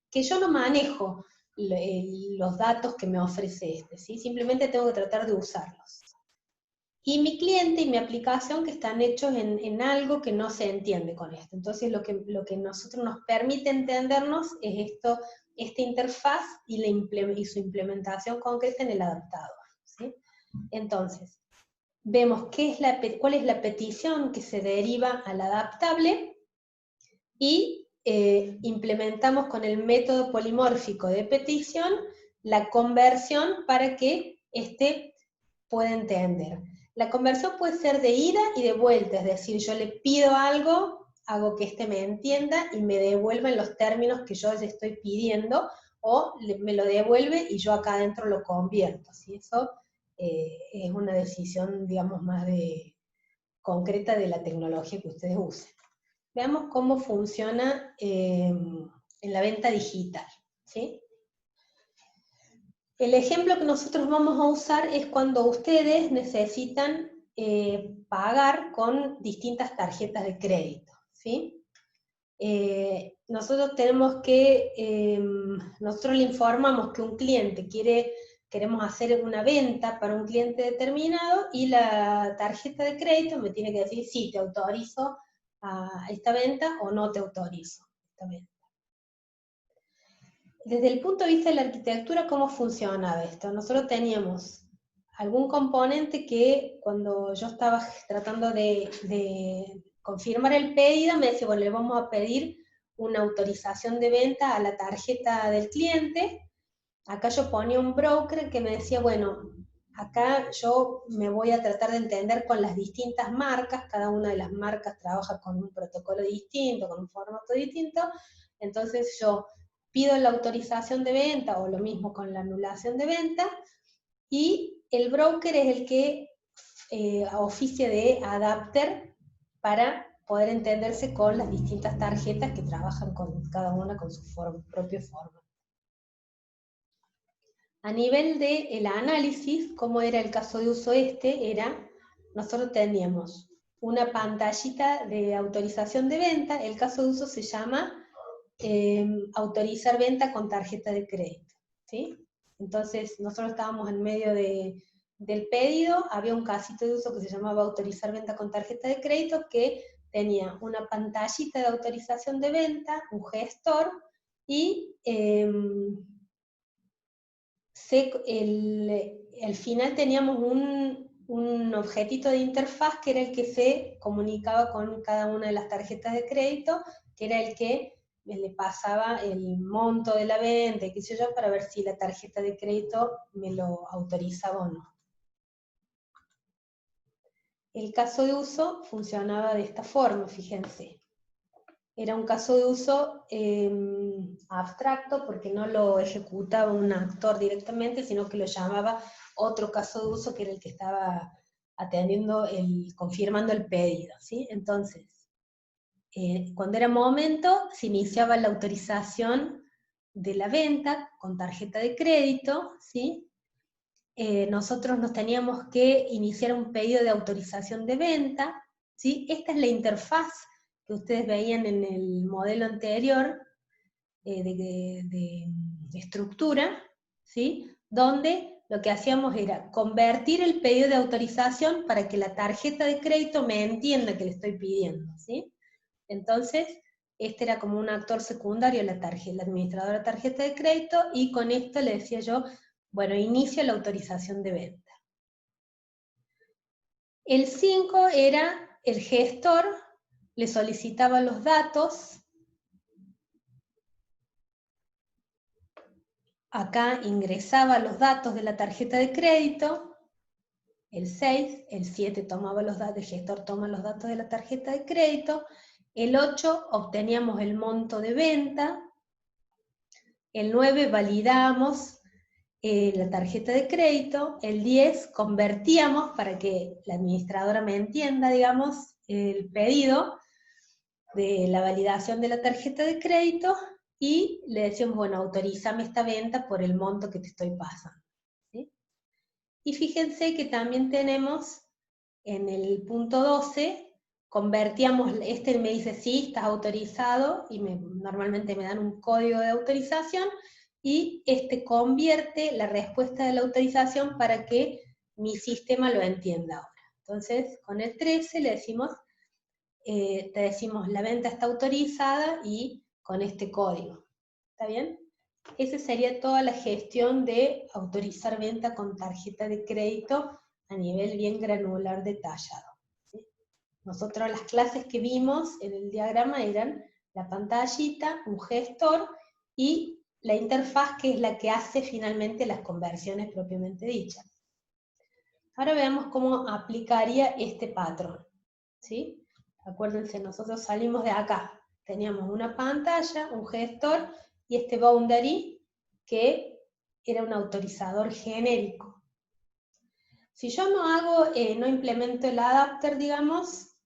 que yo no manejo los datos que me ofrece este, ¿sí? Simplemente tengo que tratar de usarlos. Y mi cliente y mi aplicación que están hechos en algo que no se entiende con esto. Entonces lo que nosotros nos permite entendernos es esta interfaz y su implementación concreta en el adaptador, ¿sí? Entonces, vemos cuál es la petición que se deriva al adaptable y implementamos con el método polimórfico de petición la conversión para que éste pueda entender. La conversión puede ser de ida y de vuelta, es decir, yo le pido algo, hago que éste me entienda y me devuelva en los términos que yo le estoy pidiendo, o me lo devuelve y yo acá adentro lo convierto, ¿sí? Eso es una decisión, digamos, más concreta de la tecnología que ustedes usen. Veamos cómo funciona en la venta digital, ¿sí? El ejemplo que nosotros vamos a usar es cuando ustedes necesitan pagar con distintas tarjetas de crédito, ¿sí? Nosotros nosotros le informamos que un cliente queremos hacer una venta para un cliente determinado y la tarjeta de crédito me tiene que decir si te autorizo a esta venta o no te autorizo esta venta. Desde el punto de vista de la arquitectura, ¿cómo funcionaba esto? Nosotros teníamos algún componente que cuando yo estaba tratando de confirmar el pedido, me decía, bueno, le vamos a pedir una autorización de venta a la tarjeta del cliente. Acá yo ponía un broker que me decía, bueno, acá yo me voy a tratar de entender con las distintas marcas, cada una de las marcas trabaja con un protocolo distinto, con un formato distinto, entonces yo pido la autorización de venta, o lo mismo con la anulación de venta, y el broker es el que oficia de adapter para poder entenderse con las distintas tarjetas que trabajan con cada una con su propio formato. A nivel del análisis, como era el caso de uso nosotros teníamos una pantallita de autorización de venta, el caso de uso se llama autorizar venta con tarjeta de crédito, ¿sí? Entonces, nosotros estábamos en medio del pedido, había un casito de uso que se llamaba autorizar venta con tarjeta de crédito, que tenía una pantallita de autorización de venta, un gestor, y al final teníamos un objetito de interfaz que era el que se comunicaba con cada una de las tarjetas de crédito, que era el que le pasaba el monto de la venta, y qué sé yo, para ver si la tarjeta de crédito me lo autorizaba o no. El caso de uso funcionaba de esta forma, fíjense. era un caso de uso abstracto porque no lo ejecutaba un actor directamente, sino que lo llamaba otro caso de uso que era el que estaba atendiendo, confirmando el pedido, ¿sí? Entonces, cuando era momento, se iniciaba la autorización de la venta con tarjeta de crédito, ¿sí? Nosotros nos teníamos que iniciar un pedido de autorización de venta, ¿sí? Esta es la interfaz que ustedes veían en el modelo anterior de estructura, ¿sí? Donde lo que hacíamos era convertir el pedido de autorización para que la tarjeta de crédito me entienda que le estoy pidiendo, ¿sí? Entonces, este era como un actor secundario, la administradora de tarjeta de crédito, y con esto le decía yo, bueno, inicia la autorización de venta. El 5 era el gestor, le solicitaba los datos, acá ingresaba los datos de la tarjeta de crédito, el 6, el 7 tomaba los datos, el gestor toma los datos de la tarjeta de crédito, el 8 obteníamos el monto de venta, el 9 validamos la tarjeta de crédito, el 10 convertíamos para que la administradora me entienda, digamos, el pedido de la validación de la tarjeta de crédito, y le decíamos, bueno, autorízame esta venta por el monto que te estoy pasando, ¿sí? Y fíjense que también tenemos en el punto 12, convertíamos, este me dice sí, estás autorizado, y normalmente me dan un código de autorización, y este convierte la respuesta de la autorización para que mi sistema lo entienda ahora. Entonces, con el 13 le decimos, te decimos la venta está autorizada y con este código. ¿Está bien? Esa sería toda la gestión de autorizar venta con tarjeta de crédito a nivel bien granular detallado, ¿sí? Nosotros las clases que vimos en el diagrama eran la pantallita, un gestor y la interfaz, que es la que hace finalmente las conversiones propiamente dichas. Ahora veamos cómo aplicaría este patrón, ¿sí? Acuérdense, nosotros salimos de acá, teníamos una pantalla, un gestor y este boundary que era un autorizador genérico. Si yo no hago, no implemento el adapter, digamos,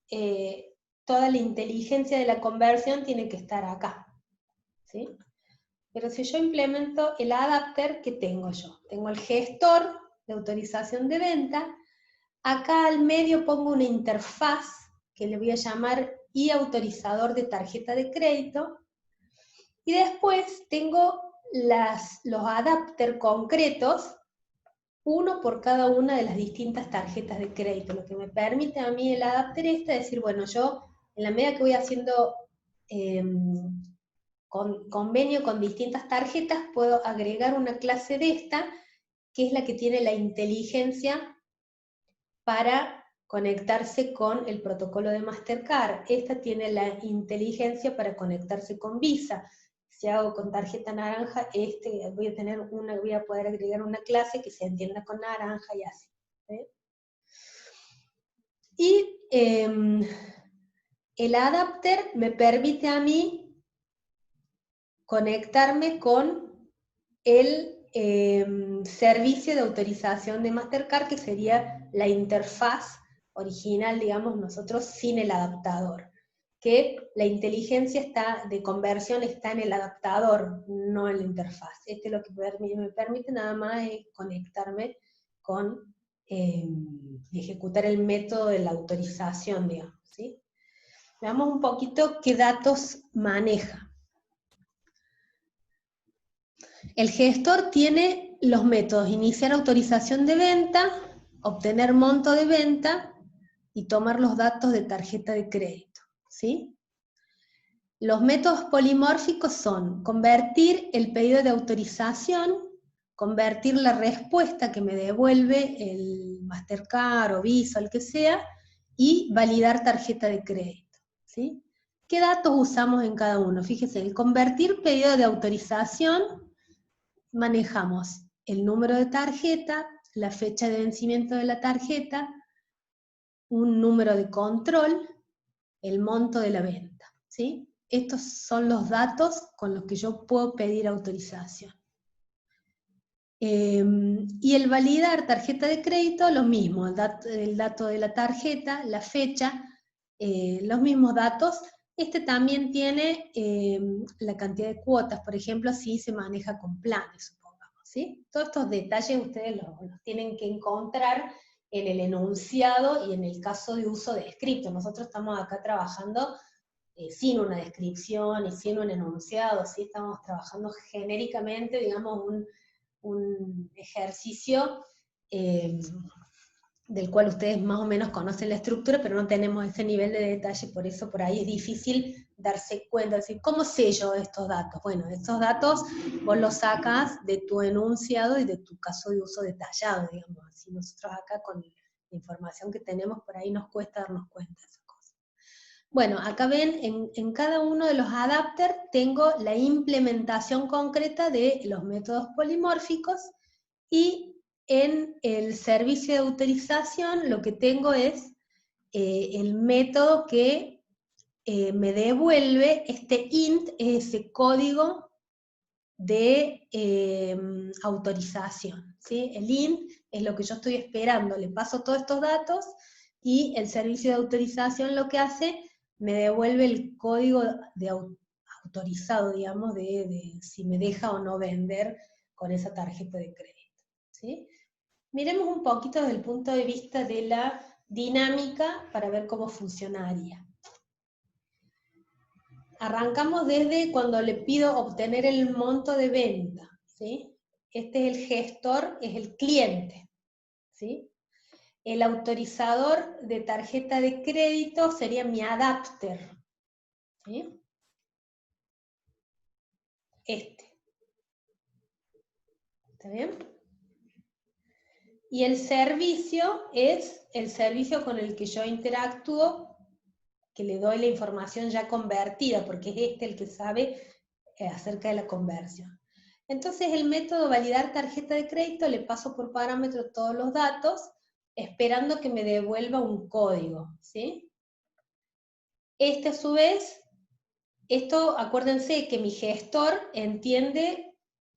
toda la inteligencia de la conversión tiene que estar acá, ¿sí? Pero si yo implemento el adapter, ¿qué tengo yo? Tengo el gestor de autorización de venta, acá al medio pongo una interfaz que le voy a llamar autorizador de tarjeta de crédito, y después tengo los adapter concretos, uno por cada una de las distintas tarjetas de crédito, lo que me permite a mí el adapter es decir, bueno, yo en la medida que voy haciendo convenio con distintas tarjetas, puedo agregar una clase de esta, que es la que tiene la inteligencia para conectarse con el protocolo de Mastercard. Esta tiene la inteligencia para conectarse con Visa. Si hago con tarjeta naranja, voy a poder agregar una clase que se entienda con naranja y así, ¿sí? Y el adapter me permite a mí conectarme con el servicio de autorización de Mastercard, que sería la interfaz original, digamos, nosotros sin el adaptador, que la inteligencia de conversión está en el adaptador, no en la interfaz. Este lo que me permite nada más es conectarme con, ejecutar el método de la autorización, digamos, ¿sí? Veamos un poquito qué datos maneja. El gestor tiene los métodos: iniciar autorización de venta, obtener monto de venta y tomar los datos de tarjeta de crédito, ¿sí? Los métodos polimórficos son convertir el pedido de autorización, convertir la respuesta que me devuelve el Mastercard o Visa, el que sea, y validar tarjeta de crédito, ¿sí? ¿Qué datos usamos en cada uno? Fíjense, el convertir pedido de autorización, manejamos el número de tarjeta, la fecha de vencimiento de la tarjeta, un número de control, el monto de la venta, ¿sí? estos son los datos con los que yo puedo pedir autorización. Y el validar tarjeta de crédito, lo mismo, el dato de la tarjeta, la fecha, los mismos datos. Este también tiene la cantidad de cuotas, por ejemplo, si se maneja con planes, supongamos, ¿sí? Todos estos detalles ustedes los tienen que encontrar en el enunciado y en el caso de uso descrito. Nosotros estamos acá trabajando sin una descripción y sin un enunciado, ¿sí? Estamos trabajando genéricamente, digamos, un ejercicio del cual ustedes más o menos conocen la estructura, pero no tenemos ese nivel de detalle, por eso por ahí es difícil darse cuenta, decir, ¿cómo sé yo estos datos? Bueno, estos datos vos los sacas de tu enunciado y de tu caso de uso detallado, digamos, así nosotros acá con la información que tenemos por ahí nos cuesta darnos cuenta de esas cosas. Bueno, acá ven, en cada uno de los adapters tengo la implementación concreta de los métodos polimórficos, y en el servicio de autorización lo que tengo es el método que me devuelve este int, ese código de autorización, ¿sí? El int es lo que yo estoy esperando, le paso todos estos datos, y el servicio de autorización lo que hace, me devuelve el código de autorizado, digamos, de si me deja o no vender con esa tarjeta de crédito, ¿sí? Miremos un poquito desde el punto de vista de la dinámica para ver cómo funcionaría. Arrancamos desde cuando le pido obtener el monto de venta, ¿sí? Este es el gestor, es el cliente, ¿sí? El autorizador de tarjeta de crédito sería mi adapter, ¿sí? Este. ¿Está bien? Y el servicio es el servicio con el que yo interactúo, que le doy la información ya convertida, porque es este el que sabe acerca de la conversión. Entonces el método validar tarjeta de crédito, le paso por parámetro todos los datos, esperando que me devuelva un código, ¿sí? Este a su vez, esto acuérdense que mi gestor entiende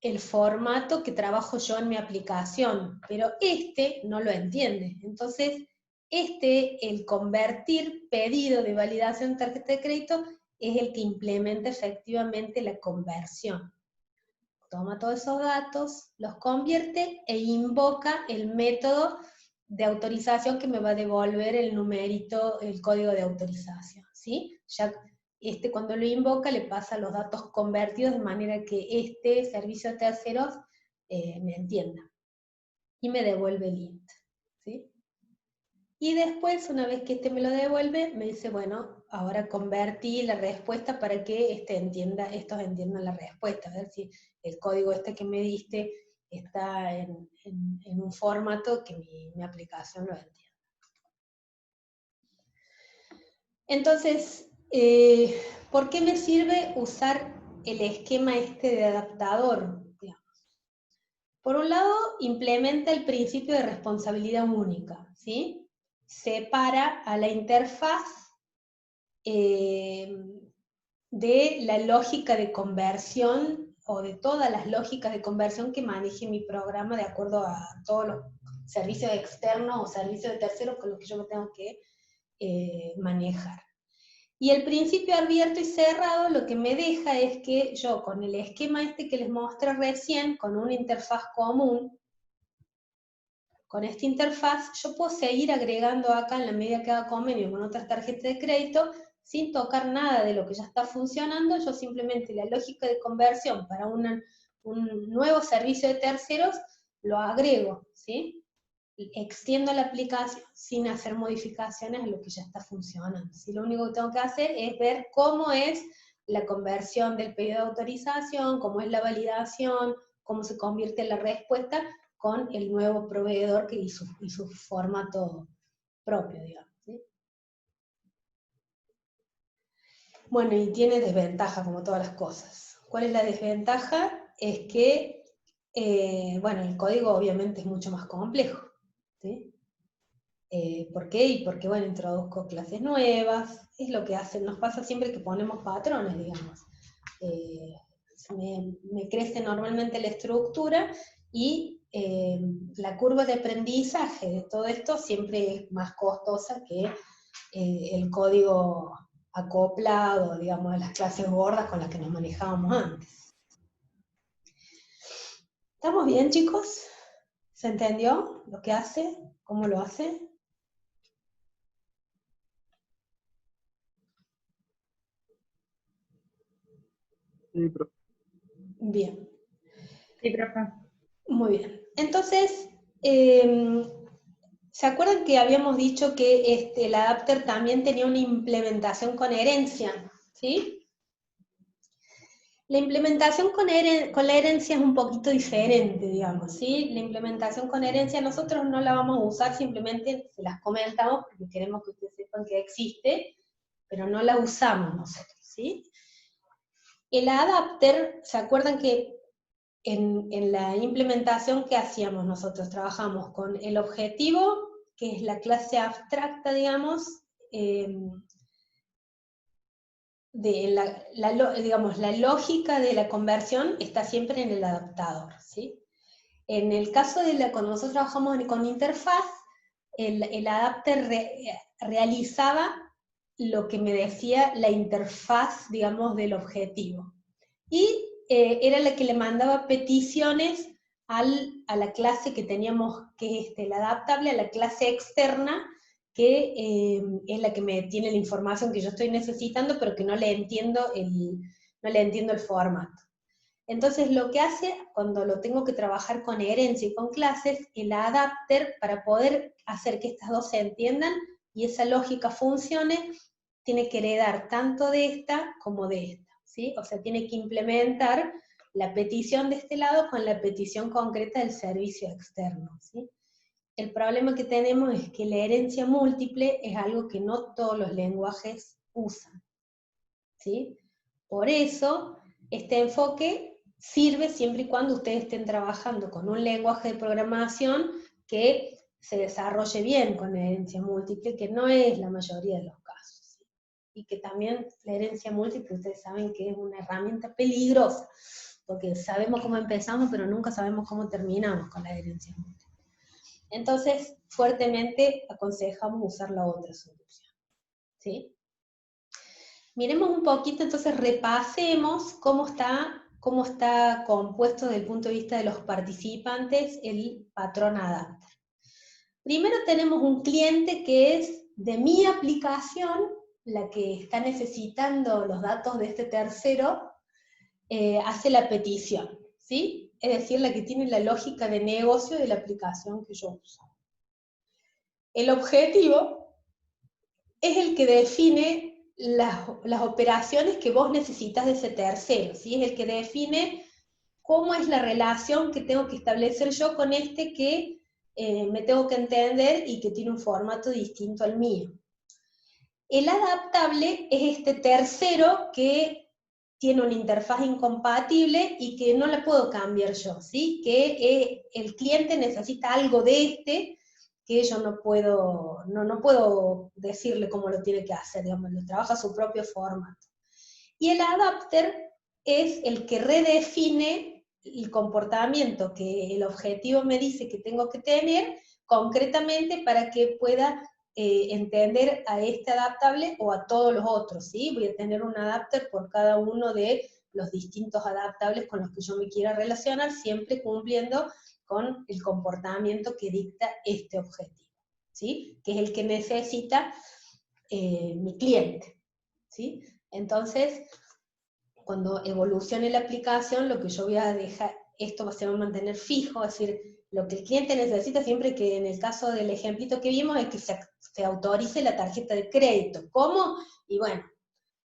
el formato que trabajo yo en mi aplicación, pero este no lo entiende. Entonces, el convertir pedido de validación de tarjeta de crédito es el que implementa efectivamente la conversión. Toma todos esos datos, los convierte e invoca el método de autorización que me va a devolver el numerito, el código de autorización, ¿sí? Ya cuando lo invoca le pasa los datos convertidos de manera que este servicio de terceros me entienda. Y me devuelve el int, ¿sí? Y después, una vez que me lo devuelve, me dice, bueno, ahora convertí la respuesta para que estos entiendan la respuesta. A ver si el código que me diste está en un formato que mi aplicación lo entienda. Entonces, ¿por qué me sirve usar el esquema de adaptador? Digamos? Por un lado, implementa el principio de responsabilidad única, ¿sí? Separa a la interfaz de la lógica de conversión o de todas las lógicas de conversión que maneje mi programa de acuerdo a todos los servicios externos o servicios de terceros con los que yo me tengo que manejar. Y el principio abierto y cerrado lo que me deja es que yo con el esquema que les mostré recién, con una interfaz común, con esta interfaz yo puedo seguir agregando acá en la medida que haga convenio con otras tarjetas de crédito sin tocar nada de lo que ya está funcionando. Yo simplemente la lógica de conversión para un nuevo servicio de terceros lo agrego, ¿sí? Extiendo la aplicación sin hacer modificaciones a lo que ya está funcionando. ¿Sí? Lo único que tengo que hacer es ver cómo es la conversión del pedido de autorización, cómo es la validación, cómo se convierte en la respuesta con el nuevo proveedor y su formato propio, digamos. ¿Sí? Bueno, y tiene desventaja como todas las cosas. ¿Cuál es la desventaja? Es que, bueno, el código obviamente es mucho más complejo, ¿sí? ¿Por qué? Y porque, bueno, introduzco clases nuevas, es lo que nos pasa siempre que ponemos patrones, digamos. Me crece normalmente la estructura y la curva de aprendizaje de todo esto siempre es más costosa que el código acoplado, digamos, a las clases gordas con las que nos manejábamos antes. ¿Estamos bien, chicos? ¿Se entendió lo que hace? ¿Cómo lo hace? Sí, profe. Bien. Sí, profe. Muy bien. Entonces, ¿se acuerdan que habíamos dicho que el adapter también tenía una implementación con herencia? ¿Sí? La implementación con la herencia es un poquito diferente, digamos, ¿sí? La implementación con herencia nosotros no la vamos a usar, simplemente se las comentamos porque queremos que ustedes sepan que existe, pero no la usamos nosotros, ¿sí? El adapter, ¿se acuerdan que en la implementación que hacíamos nosotros? Trabajamos con el objetivo, que es la clase abstracta, digamos, digamos, la lógica de la conversión está siempre en el adaptador, ¿sí? En el caso cuando nosotros trabajamos con interfaz, el adapter realizaba lo que me decía la interfaz, digamos, del objetivo. Y era la que le mandaba peticiones a la clase que teníamos, que es el adaptable, a la clase externa, que es la que me tiene la información que yo estoy necesitando, pero que no le entiendo el formato. Entonces lo que hace, cuando lo tengo que trabajar con herencia y con clases, el adapter, para poder hacer que estas dos se entiendan y esa lógica funcione, tiene que heredar tanto de esta como de esta, ¿sí? O sea, tiene que implementar la petición de este lado con la petición concreta del servicio externo, ¿sí? El problema que tenemos es que la herencia múltiple es algo que no todos los lenguajes usan, ¿sí? Por eso, este enfoque sirve siempre y cuando ustedes estén trabajando con un lenguaje de programación que se desarrolle bien con la herencia múltiple, que no es la mayoría de los casos, ¿sí? Y que también la herencia múltiple, ustedes saben que es una herramienta peligrosa, porque sabemos cómo empezamos, pero nunca sabemos cómo terminamos con la herencia múltiple. Entonces, fuertemente aconsejamos usar la otra solución, ¿sí? Miremos un poquito, entonces repasemos cómo está compuesto desde el punto de vista de los participantes el patrón adapter. Primero tenemos un cliente que es de mi aplicación, la que está necesitando los datos de este tercero, hace la petición, ¿sí? Es decir, la que tiene la lógica de negocio de la aplicación que yo uso. El objetivo es el que define las operaciones que vos necesitas de ese tercero, ¿sí? Es el que define cómo es la relación que tengo que establecer yo con este que me tengo que entender y que tiene un formato distinto al mío. El adaptable es este tercero que tiene una interfaz incompatible y que no la puedo cambiar yo, ¿sí? Que el cliente necesita algo de este que yo no puedo decirle cómo lo tiene que hacer, digamos, lo trabaja a su propio formato. Y el adapter es el que redefine el comportamiento que el objetivo me dice que tengo que tener concretamente para que pueda entender a este adaptable o a todos los otros, ¿sí? Voy a tener un adapter por cada uno de los distintos adaptables con los que yo me quiera relacionar, siempre cumpliendo con el comportamiento que dicta este objetivo, ¿sí? Que es el que necesita mi cliente, ¿sí? Entonces, cuando evolucione la aplicación, lo que yo voy a dejar, esto se va a mantener fijo, es decir, lo que el cliente necesita siempre, que en el caso del ejemplito que vimos, es que se autorice la tarjeta de crédito. ¿Cómo? Y bueno,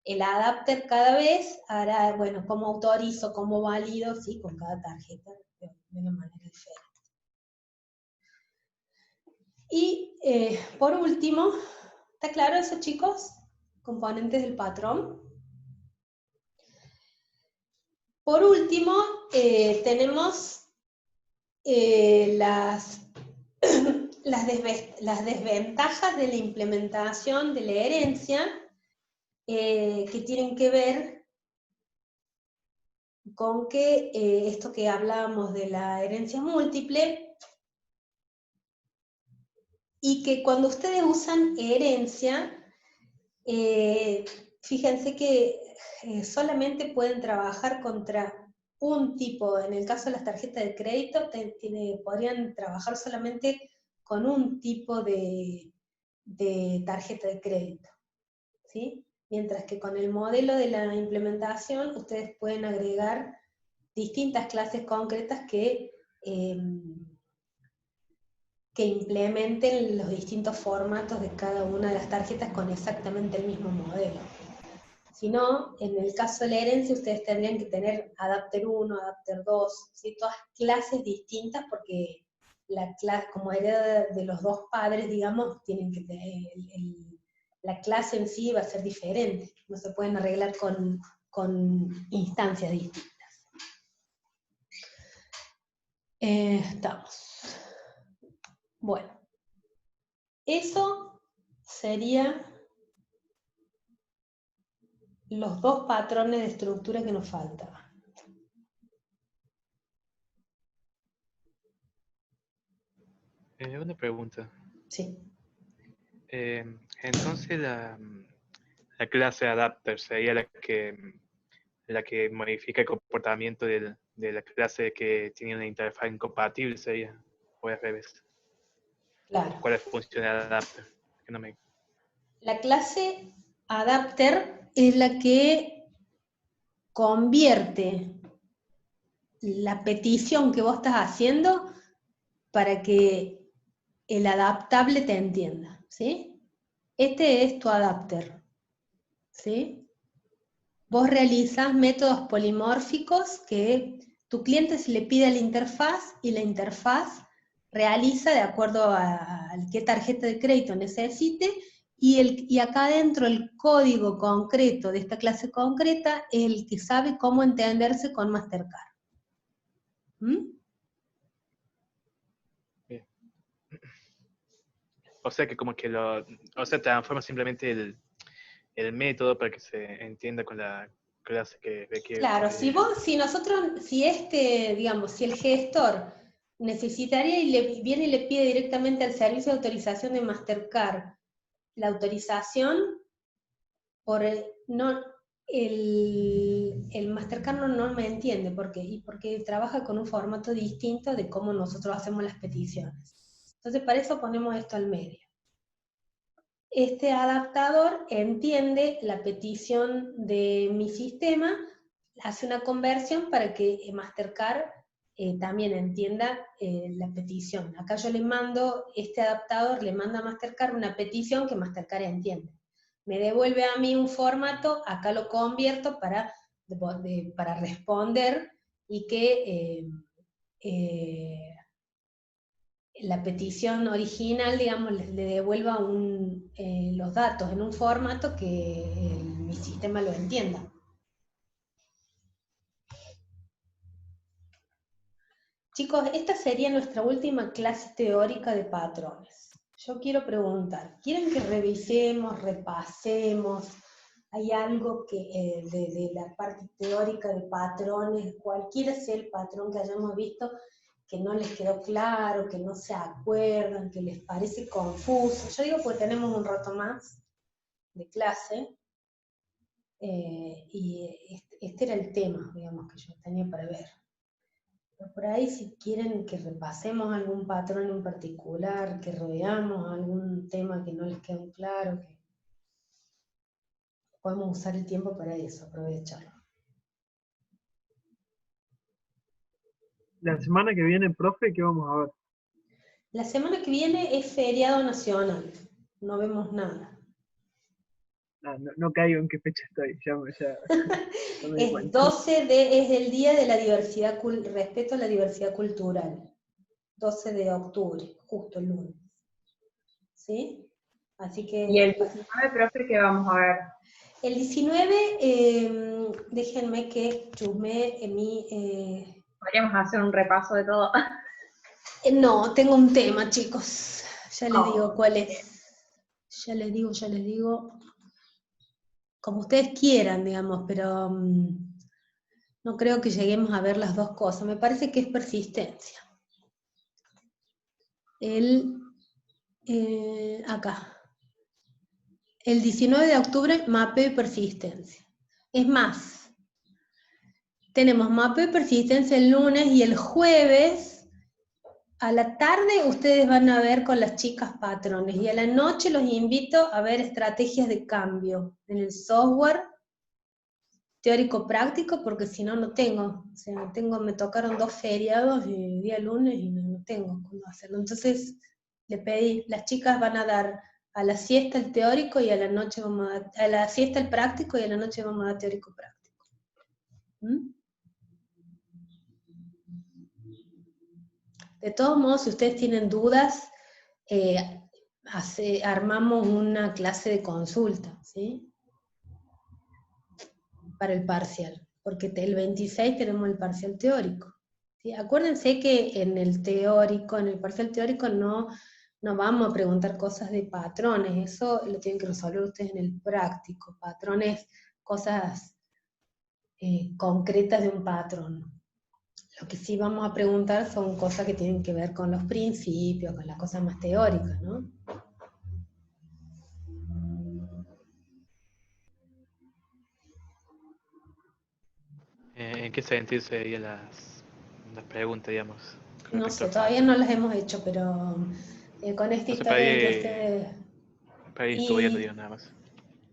el adapter cada vez hará, bueno, cómo autorizo, cómo valido, sí, con cada tarjeta de una manera diferente. Y por último, ¿está claro eso, chicos? Componentes del patrón. Por último, tenemos las desventajas de la implementación de la herencia que tienen que ver con que esto que hablábamos de la herencia múltiple, y que cuando ustedes usan herencia, fíjense que solamente pueden trabajar contra un tipo. En el caso de las tarjetas de crédito, podrían trabajar solamente con un tipo de tarjeta de crédito, ¿sí? Mientras que con el modelo de la implementación, ustedes pueden agregar distintas clases concretas que implementen los distintos formatos de cada una de las tarjetas con exactamente el mismo modelo. Si no, en el caso de la herencia, ustedes tendrían que tener adapter 1, adapter 2, ¿sí? Todas clases distintas, porque la clase, como hereda de los dos padres, digamos, tienen que tener, la clase en sí va a ser diferente, no se pueden arreglar con instancias distintas. Estamos. Bueno, eso sería los dos patrones de estructura que nos faltaban. Una pregunta. Sí. Entonces la clase adapter sería la que modifica el comportamiento de la clase que tiene una interfaz incompatible, sería, o al revés. Claro. ¿Cuál es la función de adapter? Que no me... La clase adapter es la que convierte la petición que vos estás haciendo para que el adaptable te entienda, ¿sí? Este es tu adapter, ¿sí? Vos realizás métodos polimórficos que tu cliente se le pide a la interfaz y la interfaz realiza de acuerdo a qué tarjeta de crédito necesite, y acá adentro el código concreto de esta clase concreta es el que sabe cómo entenderse con Mastercard. ¿Mm? Bien. O sea que como que transforma simplemente el método para que se entienda con la clase que requiere. Claro, si el gestor necesitaría y viene y le pide directamente al servicio de autorización de Mastercard la autorización, el Mastercard no me entiende. ¿Por qué? Y porque trabaja con un formato distinto de cómo nosotros hacemos las peticiones. Entonces, para eso ponemos esto al medio. Este adaptador entiende la petición de mi sistema, hace una conversión para que Mastercard también entienda la petición. Acá yo le mando, este adaptador le manda a Mastercard una petición que Mastercard entiende. Me devuelve a mí un formato, acá lo convierto para responder y que la petición original, digamos, le devuelva los datos en un formato que mi sistema lo entienda. Chicos, esta sería nuestra última clase teórica de patrones. Yo quiero preguntar, ¿quieren que revisemos, repasemos? ¿Hay algo que de la parte teórica de patrones, cualquiera sea el patrón que hayamos visto, que no les quedó claro, que no se acuerdan, que les parece confuso? Yo digo porque tenemos un rato más de clase, y este era el tema, digamos, que yo tenía para ver. Pero por ahí, si quieren que repasemos algún patrón en particular, que reveamos algún tema que no les quedó claro, que podemos usar el tiempo para eso, aprovecharlo. La semana que viene, profe, ¿qué vamos a ver? La semana que viene es feriado nacional, no vemos nada. No caigo en qué fecha estoy, ya no me di Es cuenta. es el día de la diversidad, respeto a la diversidad cultural. 12 de octubre, justo el lunes. ¿Sí? Así que... Y el 19, profe, ¿qué vamos a ver? El 19, déjenme que chusme en mi... Podríamos hacer un repaso de todo. No, tengo un tema, chicos. Ya les No. digo cuál es. Ya les digo. Como ustedes quieran, digamos, pero no creo que lleguemos a ver las dos cosas. Me parece que es persistencia. Acá. El 19 de octubre, mapeo y persistencia. Es más, tenemos mapeo y persistencia el lunes y el jueves a la tarde ustedes van a ver con las chicas patrones y a la noche los invito a ver estrategias de cambio en el software teórico-práctico, porque si no, no tengo. O sea, me tocaron 2 feriados y día lunes y no tengo cómo hacerlo. Entonces, le pedí, las chicas van a dar a la siesta el teórico y a la noche a la siesta el práctico y a la noche vamos a dar teórico-práctico. ¿Mm? De todos modos, si ustedes tienen dudas, armamos una clase de consulta, ¿sí? Para el parcial, porque el 26 tenemos el parcial teórico. ¿Sí? Acuérdense que en el parcial teórico no vamos a preguntar cosas de patrones, eso lo tienen que resolver ustedes en el práctico, patrones, cosas concretas de un patrón. Lo que sí vamos a preguntar son cosas que tienen que ver con los principios, con las cosas más teóricas, ¿no? ¿En qué sentido serían las preguntas, digamos, con No respecto sé, al todavía patrón? no las hemos hecho, pero con esta No sé, historia de que ustedes... para ir estudiando, Y, digo, nada más.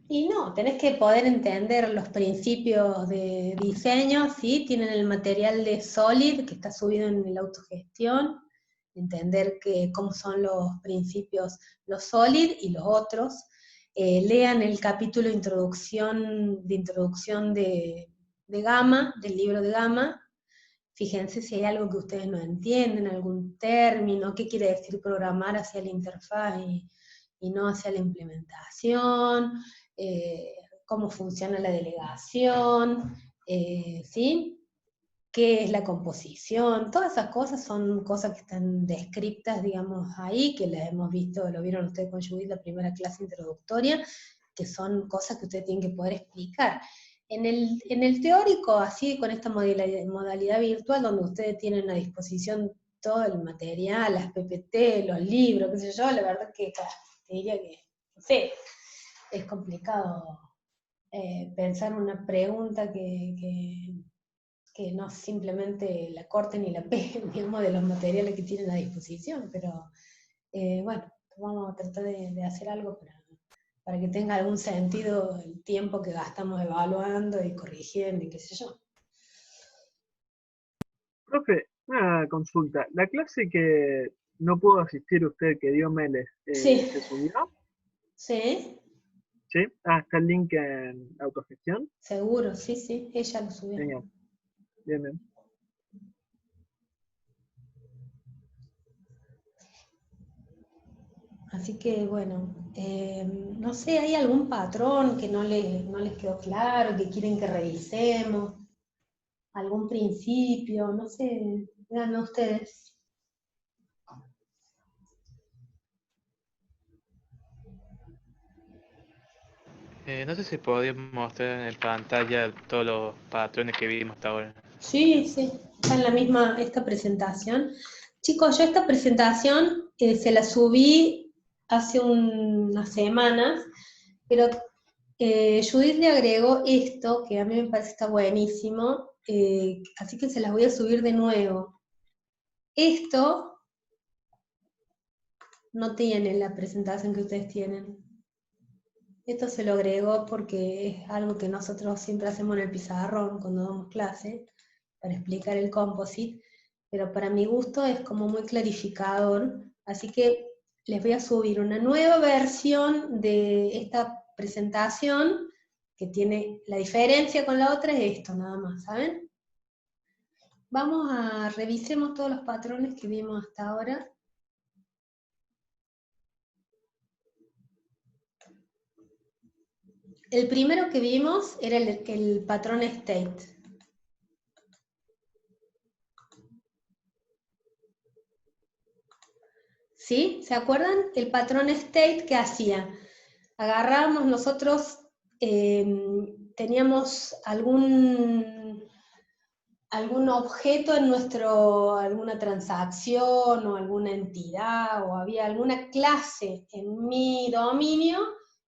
y no, tenés que poder entender los principios de diseño, ¿sí? Tienen el material de Solid, que está subido en el autogestión, entender cómo son los principios, los Solid y los otros. Lean el capítulo de introducción de Gamma, del libro de Gamma. Fíjense si hay algo que ustedes no entienden, algún término, qué quiere decir programar hacia la interfaz y no hacia la implementación, cómo funciona la delegación, ¿sí? ¿Qué es la composición? Todas esas cosas son cosas que están descritas, digamos, ahí, que las hemos visto, lo vieron ustedes con Judith, la primera clase introductoria, que son cosas que ustedes tienen que poder explicar. En el teórico, así con esta modalidad virtual, donde ustedes tienen a disposición todo el material, las PPT, los libros, qué sé yo, la verdad que te diría que, no sé, es complicado pensar una pregunta que no simplemente la corten y la peguen, digamos, de los materiales que tienen a disposición, pero bueno, vamos a tratar de hacer algo para que tenga algún sentido el tiempo que gastamos evaluando y corrigiendo y qué sé yo. Profe, una consulta. ¿La clase que no pudo asistir usted, que dio Meles, Sí, se subió? sí, ¿Sí? Ah, está el link en autogestión. seguro, sí, ella lo subió. Genial. Bien, bien. Así que bueno, no sé, ¿hay algún patrón que no les quedó claro, que quieren que revisemos? ¿Algún principio? No sé, díganme ustedes. No sé si podríamos mostrar en pantalla todos los patrones que vimos hasta ahora. Sí, está en la misma, esta presentación. Chicos, yo esta presentación se la subí hace unas semanas, pero Judith le agregó esto, que a mí me parece está buenísimo, así que se las voy a subir de nuevo. Esto no tiene la presentación que ustedes tienen. Esto se lo agregó porque es algo que nosotros siempre hacemos en el pizarrón cuando damos clase, para explicar el composite, pero para mi gusto es como muy clarificador, así que les voy a subir una nueva versión de esta presentación, que tiene la diferencia con la otra es esto nada más, ¿saben? Vamos a revisemos todos los patrones que vimos hasta ahora. El primero que vimos era el patrón state. 。¿Sí? ¿Se acuerdan? El patrón state, ¿qué hacía? Agarrábamos nosotros, teníamos algún objeto en alguna transacción o alguna entidad, o había alguna clase en mi dominio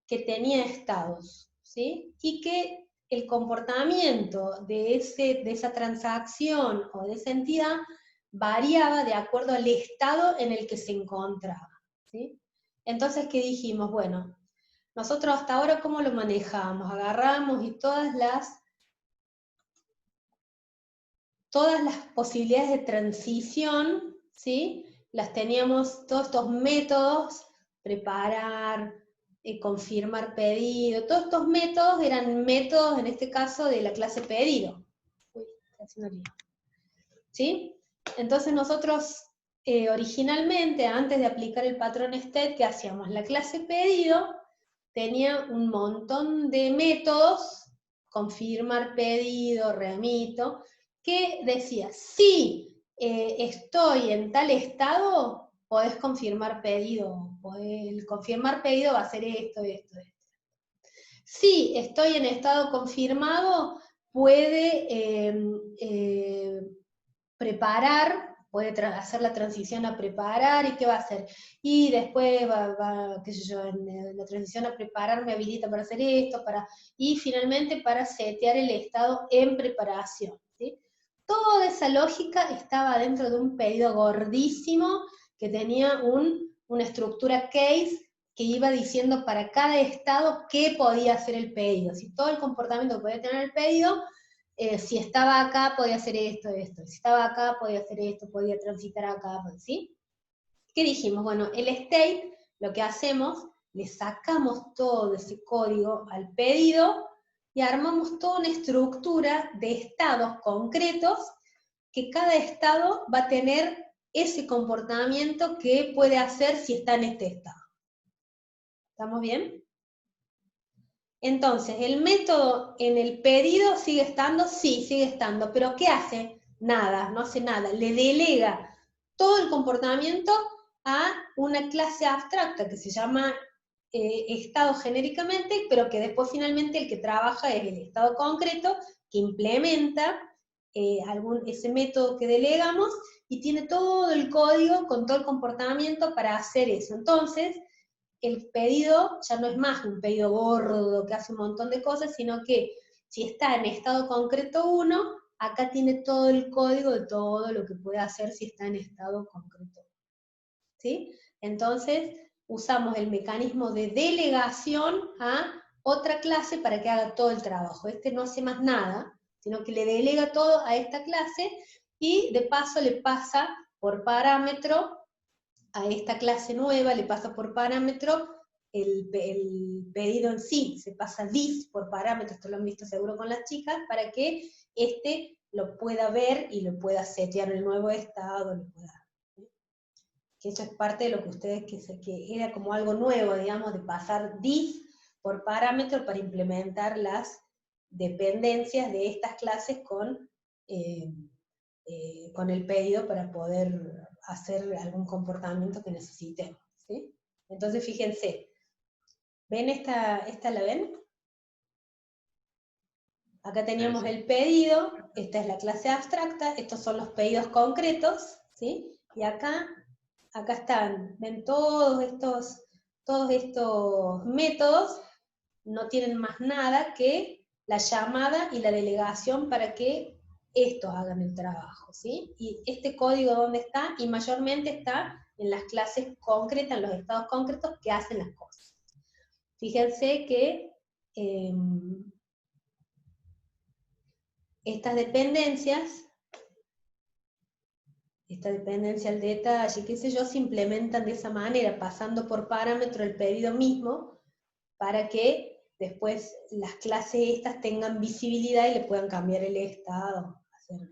que tenía estados, ¿sí? Y que el comportamiento de esa transacción o de esa entidad variaba de acuerdo al estado en el que se encontraba, ¿sí? Entonces, ¿qué dijimos? Bueno, nosotros hasta ahora, ¿cómo lo manejamos? Agarramos y todas las posibilidades de transición, ¿sí? Las teníamos, todos estos métodos, preparar, confirmar pedido, todos estos métodos eran métodos, en este caso, de la clase pedido. Uy, estoy haciendo lío. ¿Sí? Entonces nosotros, originalmente, antes de aplicar el patrón state, ¿qué hacíamos? La clase pedido tenía un montón de métodos, confirmar pedido, remito, que decía, si estoy en tal estado, podés confirmar pedido. El confirmar pedido va a ser esto, esto, esto. Si estoy en estado confirmado, puede preparar, puede hacer la transición a preparar, ¿y qué va a hacer? Y después qué sé yo, en la transición a preparar me habilita para hacer esto, y finalmente para setear el estado en preparación, ¿sí? Toda esa lógica estaba dentro de un pedido gordísimo que tenía una estructura case que iba diciendo para cada estado qué podía hacer el pedido, si todo el comportamiento que podía tener el pedido. Si estaba acá, podía hacer esto, esto. Si estaba acá, podía hacer esto, podía transitar acá, ¿sí? ¿Qué dijimos? Bueno, el state, lo que hacemos, le sacamos todo ese código al pedido y armamos toda una estructura de estados concretos que cada estado va a tener ese comportamiento que puede hacer si está en este estado. ¿Estamos bien? Entonces, ¿el método en el pedido sigue estando? Sí, sigue estando, pero ¿qué hace? Nada, no hace nada, le delega todo el comportamiento a una clase abstracta que se llama estado genéricamente, pero que después finalmente el que trabaja es el estado concreto, que implementa ese método que delegamos, y tiene todo el código con todo el comportamiento para hacer eso. Entonces, el pedido ya no es más un pedido gordo que hace un montón de cosas, sino que si está en estado concreto 1, acá tiene todo el código de todo lo que puede hacer si está en estado concreto. ¿Sí? Entonces, usamos el mecanismo de delegación a otra clase para que haga todo el trabajo. Este no hace más nada, sino que le delega todo a esta clase, y de paso le pasa por parámetro a esta clase nueva, le pasa por parámetro el pedido en sí, se pasa diff por parámetro, esto lo han visto seguro con las chicas, para que este lo pueda ver y lo pueda setear el nuevo estado, que eso es parte de lo que ustedes, que era como algo nuevo, digamos, de pasar diff por parámetro para implementar las dependencias de estas clases con el pedido para poder hacer algún comportamiento que necesitemos, ¿sí? Entonces, fíjense, ¿ven esta la ven? Acá teníamos el pedido, esta es la clase abstracta, estos son los pedidos concretos, ¿sí? Y acá están, ven todos estos métodos, no tienen más nada que la llamada y la delegación para que estos hagan el trabajo, ¿sí? Y este código, ¿dónde está? Y mayormente está en las clases concretas, en los estados concretos que hacen las cosas. Fíjense que estas dependencias, esta dependencia al detalle, qué sé yo, se implementan de esa manera, pasando por parámetro el pedido mismo, para que después las clases estas tengan visibilidad y le puedan cambiar el estado, hacer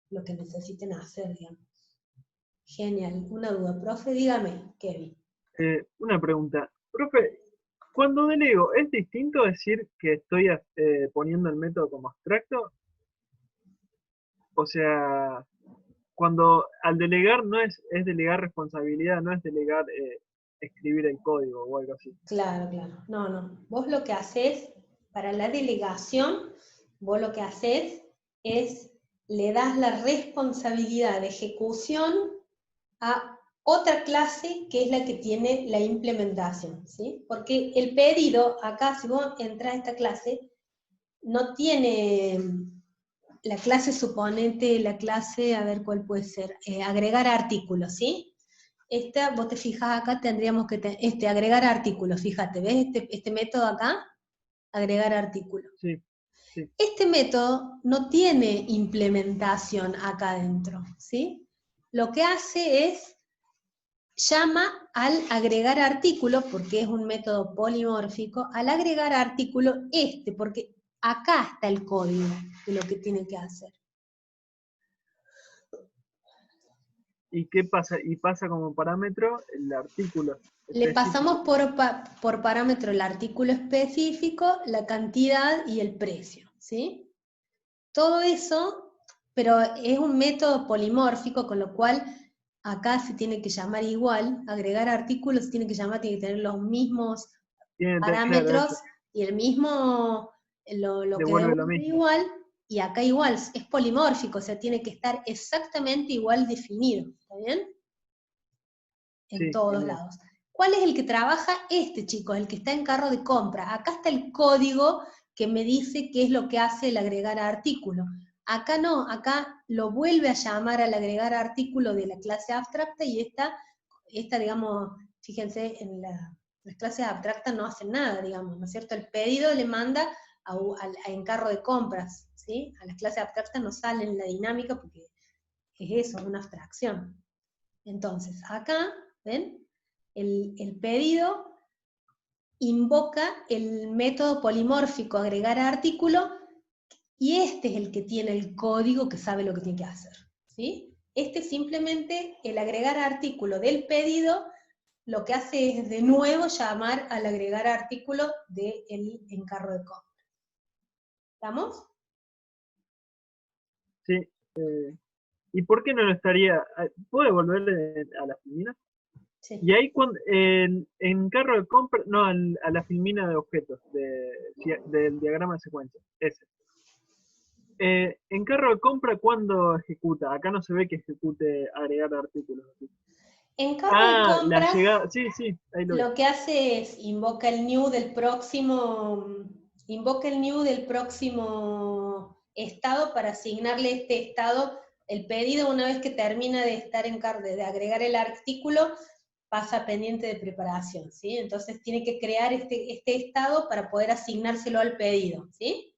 lo que necesiten hacer, digamos. Genial. Una duda, profe, dígame, Kevin. Una pregunta. Profe, cuando delego, ¿es distinto decir que estoy poniendo el método como abstracto? O sea, cuando al delegar no es delegar responsabilidad, no es delegar escribir el código o algo así. Claro, claro. No, no. Vos lo que haces, para la delegación, vos lo que haces es, le das la responsabilidad de ejecución a otra clase que es la que tiene la implementación, ¿sí? Porque el pedido, acá si vos entras a esta clase, no tiene la clase suponente, la clase, a ver cuál puede ser, agregar artículos, ¿sí? Esta, vos te fijas acá, tendríamos que agregar artículos, fíjate, ¿ves este método acá? Agregar artículos. Sí, sí. Este método no tiene implementación acá adentro, ¿sí? Lo que hace es, llama al agregar artículo, porque es un método polimórfico, al agregar artículo porque acá está el código de lo que tiene que hacer. ¿Y qué pasa? Y pasa como parámetro el artículo Le específico. pasamos por parámetro el artículo específico, la cantidad y el precio, ¿sí? Todo eso, pero es un método polimórfico, con lo cual acá se tiene que llamar igual, agregar artículos tiene que tener los mismos parámetros Claro, y el mismo, lo que devuelve lo devuelve mismo. igual, y acá igual, es polimórfico, o sea, tiene que estar exactamente igual definido, ¿está bien? En Sí, todos genial. lados. ¿Cuál es el que trabaja? Este, chicos, el que está en carro de compra. Acá está el código que me dice qué es lo que hace el agregar artículo. Acá no, acá lo vuelve a llamar al agregar artículo de la clase abstracta y esta digamos, fíjense, las clases abstractas no hacen nada, digamos, ¿no es cierto? El pedido le manda en carro de compras, ¿sí? A las clases abstractas no sale en la dinámica porque es eso, es una abstracción. Entonces, acá, ¿ven? El pedido invoca el método polimórfico agregar artículo, y este es el que tiene el código que sabe lo que tiene que hacer, ¿sí? Este simplemente, el agregar artículo del pedido, lo que hace es de nuevo llamar al agregar artículo del encargo de compra. ¿Estamos? Sí. ¿Y por qué no lo estaría? ¿Puede volver a la filmina? Sí. Y ahí en carro de compra, no, a la filmina de objetos, del diagrama de secuencia, ese. En carro de compra, ¿cuándo ejecuta? Acá no se ve que ejecute agregar artículos. En carro de La compras, llegada, sí, ahí lo vi. lo que hace es invoca el new del próximo estado para asignarle este estado. El pedido, una vez que termina de estar de agregar el artículo, pasa pendiente de preparación, ¿sí? Entonces tiene que crear este estado para poder asignárselo al pedido, ¿sí?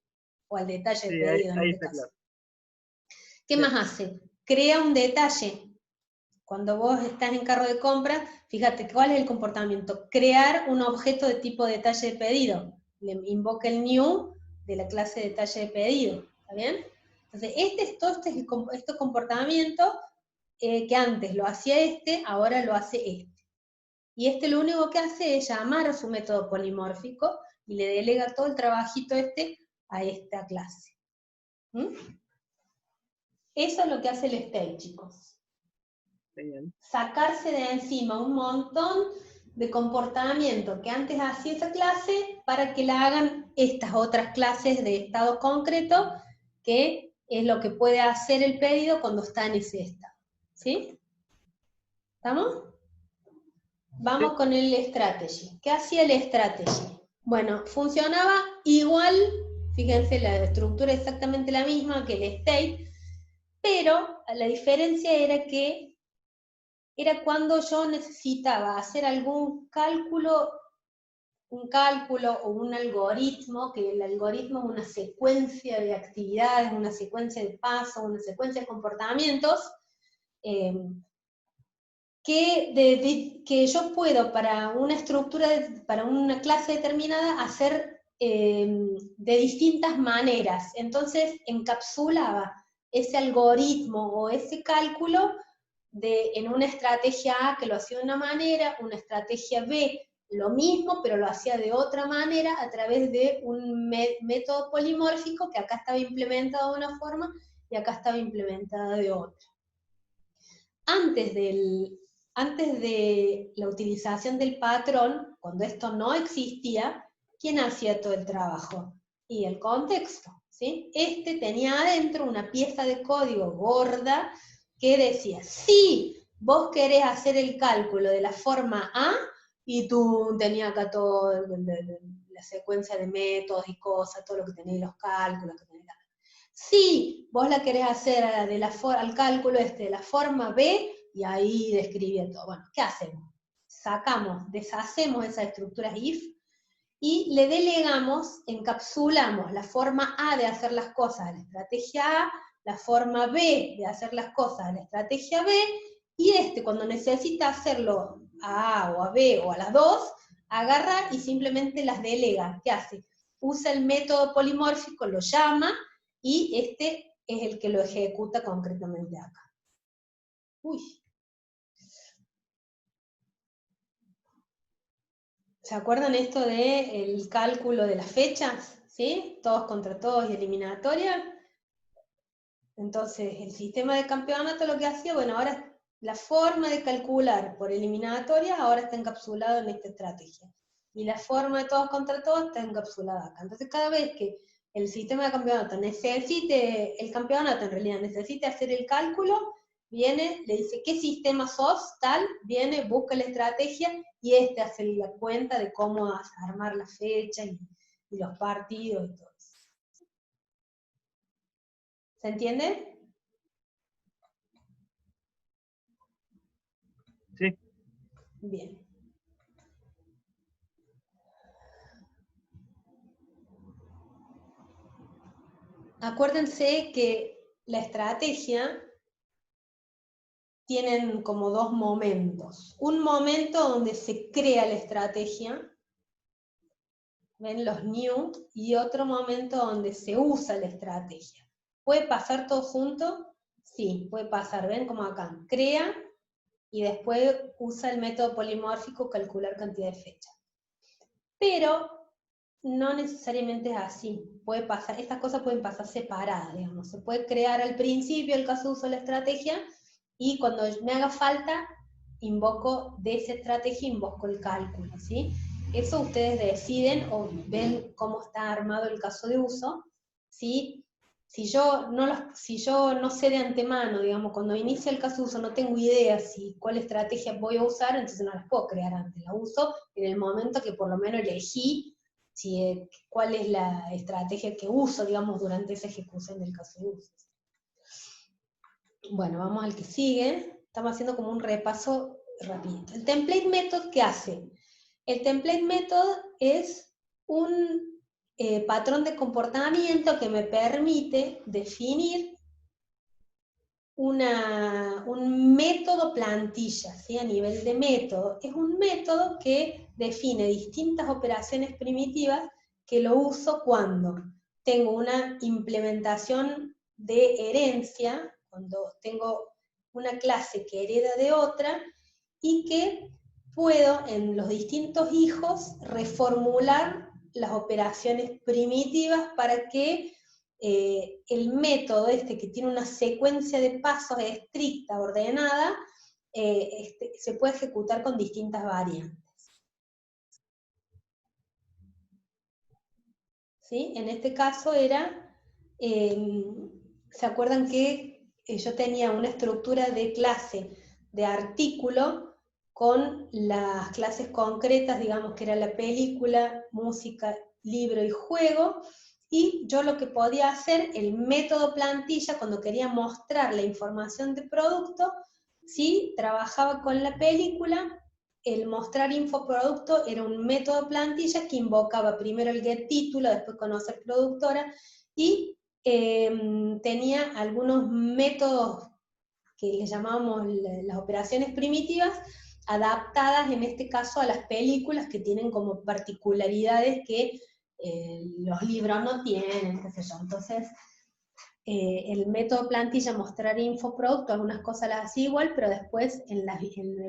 O al detalle del Sí, pedido en ahí este está caso. claro. ¿Qué Sí. más hace? Crea un detalle. Cuando vos estás en carro de compra, fíjate, ¿cuál es el comportamiento? Crear un objeto de tipo detalle de pedido. Le invoca el new de la clase detalle de pedido, ¿está bien? Entonces, este comportamiento que antes lo hacía ahora lo hace este. Y lo único que hace es llamar a su método polimórfico y le delega todo el trabajito a esta clase. ¿Mm? Eso es lo que hace el state, chicos. Bien. Sacarse de encima un montón de comportamiento que antes hacía esa clase para que la hagan estas otras clases de estado concreto, que es lo que puede hacer el pedido cuando está en ese estado. ¿Sí? ¿Estamos? Vamos Sí. con el strategy. ¿Qué hacía el strategy? Bueno, funcionaba igual, fíjense, la estructura es exactamente la misma que el state, pero la diferencia era que era cuando yo necesitaba hacer algún cálculo, o un algoritmo, que el algoritmo es una secuencia de actividades, una secuencia de pasos, una secuencia de comportamientos, que yo puedo para una estructura, para una clase determinada, hacer de distintas maneras. Entonces encapsulaba ese algoritmo o ese cálculo en una estrategia A que lo hacía de una manera, una estrategia B lo mismo, pero lo hacía de otra manera a través de un método polimórfico que acá estaba implementado de una forma y acá estaba implementada de otra. antes de la utilización del patrón, cuando esto no existía, ¿quién hacía todo el trabajo? Y el contexto, ¿sí? Este tenía adentro una pieza de código gorda que decía, si vos querés hacer el cálculo de la forma A, y tú tenías acá toda la secuencia de métodos y cosas, todo lo que tenéis, los cálculos que tenéis. Si vos la querés hacer al cálculo de la forma B, y ahí describía todo. Bueno, ¿qué hacemos? Deshacemos esas estructuras if, y le delegamos, encapsulamos la forma A de hacer las cosas a la estrategia A, la forma B de hacer las cosas a la estrategia B, y cuando necesita hacerlo a A o a B o a las dos, agarra y simplemente las delega. ¿Qué hace? Usa el método polimórfico, lo llama, y este es el que lo ejecuta concretamente acá. Uy. ¿Se acuerdan esto del cálculo de las fechas? ¿Sí? Todos contra todos y eliminatoria. Entonces, el sistema de campeonato lo que hacía, bueno, ahora la forma de calcular por eliminatoria ahora está encapsulado en esta estrategia. Y la forma de todos contra todos está encapsulada acá. Entonces, cada vez que el sistema de campeonato el campeonato en realidad necesite hacer el cálculo, viene, le dice, ¿qué sistema sos? Tal, viene, busca la estrategia, y hace la cuenta de cómo armar la fecha y los partidos y todo eso. ¿Se entiende? Sí. Bien. Acuérdense que la estrategia tienen como dos momentos. Un momento donde se crea la estrategia, ven los new, y otro momento donde se usa la estrategia. ¿Puede pasar todo junto? Sí, puede pasar, ven como acá, crea y después usa el método polimórfico, calcular cantidad de fechas. Pero no necesariamente es así, puede pasar, estas cosas pueden pasar separadas, digamos, se puede crear al principio el caso de uso de la estrategia, y cuando me haga falta, invoco de esa estrategia, invoco el cálculo, ¿sí? Eso ustedes deciden o ven cómo está armado el caso de uso, ¿sí? Si yo no sé de antemano, digamos, cuando inicio el caso de uso no tengo idea cuál estrategia voy a usar, entonces no las puedo crear antes, la uso en el momento que por lo menos elegí cuál es la estrategia que uso, digamos, durante esa ejecución del caso de uso. Bueno, vamos al que sigue. Estamos haciendo como un repaso rapidito. El template method, ¿qué hace? El template method es un patrón de comportamiento que me permite definir un método plantilla, ¿sí? A nivel de método. Es un método que define distintas operaciones primitivas que lo uso cuando tengo una implementación de herencia, cuando tengo una clase que hereda de otra, y que puedo en los distintos hijos reformular las operaciones primitivas para que el método que tiene una secuencia de pasos estricta, ordenada, se puede ejecutar con distintas variantes. ¿Sí? En este caso era, ¿se acuerdan que yo tenía una estructura de clase de artículo con las clases concretas, digamos que era la película, música, libro y juego? Y yo lo que podía hacer, el método plantilla, cuando quería mostrar la información de producto, ¿sí? Trabajaba con la película, el mostrar infoproducto era un método plantilla que invocaba primero el getTítulo, después conocer productora, y tenía algunos métodos que le llamábamos las operaciones primitivas, adaptadas en este caso a las películas, que tienen como particularidades que los libros no tienen, qué sé yo. Entonces, el método plantilla, mostrar infoproducto, algunas cosas las hacía igual, pero después en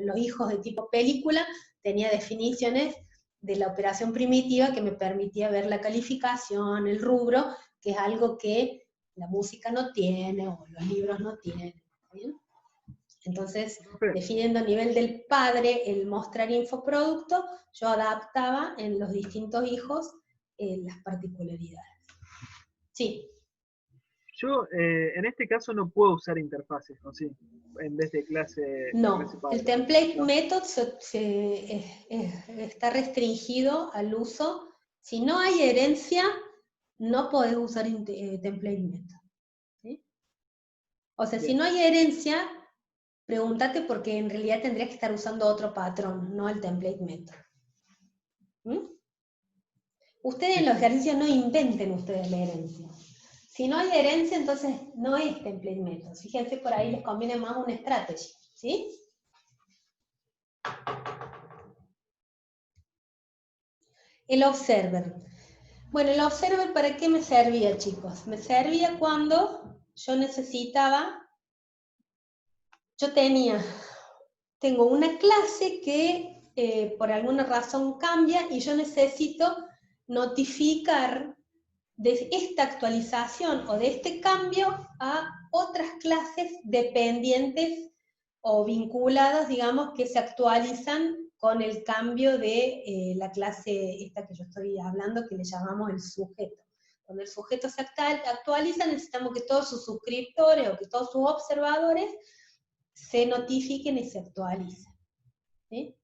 los hijos de tipo película tenía definiciones de la operación primitiva que me permitía ver la calificación, el rubro, que es algo que la música no tiene o los libros no tienen. ¿Bien? Entonces, Profe, definiendo a nivel del padre el mostrar infoproducto, yo adaptaba en los distintos hijos las particularidades. Sí. yo en este caso no puedo usar interfaces, ¿o sí? En vez de clase No, padre. el template No. method está restringido al uso. Si no hay herencia, no podés usar template method. ¿Sí? O sea, si Bien. no hay herencia, pregúntate porque en realidad tendrías que estar usando otro patrón, no el template method. ¿Mm? Ustedes en los ejercicios no inventen ustedes la herencia. Si no hay herencia, entonces no es template method. Fíjense, por ahí les conviene más una strategy. ¿Sí? El observer. Bueno, el observer, ¿para qué me servía, chicos? Me servía cuando yo necesitaba, tengo una clase que por alguna razón cambia y yo necesito notificar de esta actualización o de este cambio a otras clases dependientes o vinculadas, digamos, que se actualizan con el cambio de la clase esta que yo estoy hablando, que le llamamos el sujeto. Cuando el sujeto se actualiza, necesitamos que todos sus suscriptores o que todos sus observadores se notifiquen y se actualicen. ¿Sí?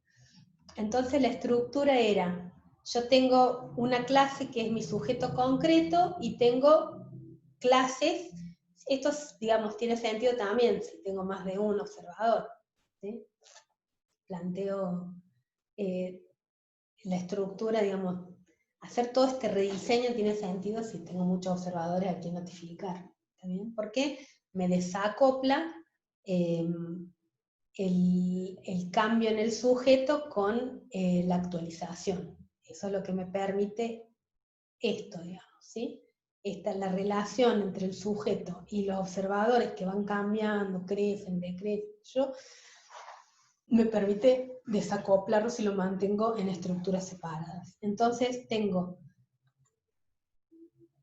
Entonces la estructura era, yo tengo una clase que es mi sujeto concreto y tengo clases, esto digamos tiene sentido también si tengo más de un observador. ¿Sí? Planteo la estructura, digamos, hacer todo este rediseño tiene sentido si tengo muchos observadores a quien notificar. ¿Está bien? Porque me desacopla el cambio en el sujeto con la actualización. Eso es lo que me permite esto, digamos, ¿sí? Esta es la relación entre el sujeto y los observadores que van cambiando, crecen, decrecen, me permite desacoplarlos y lo mantengo en estructuras separadas. Entonces tengo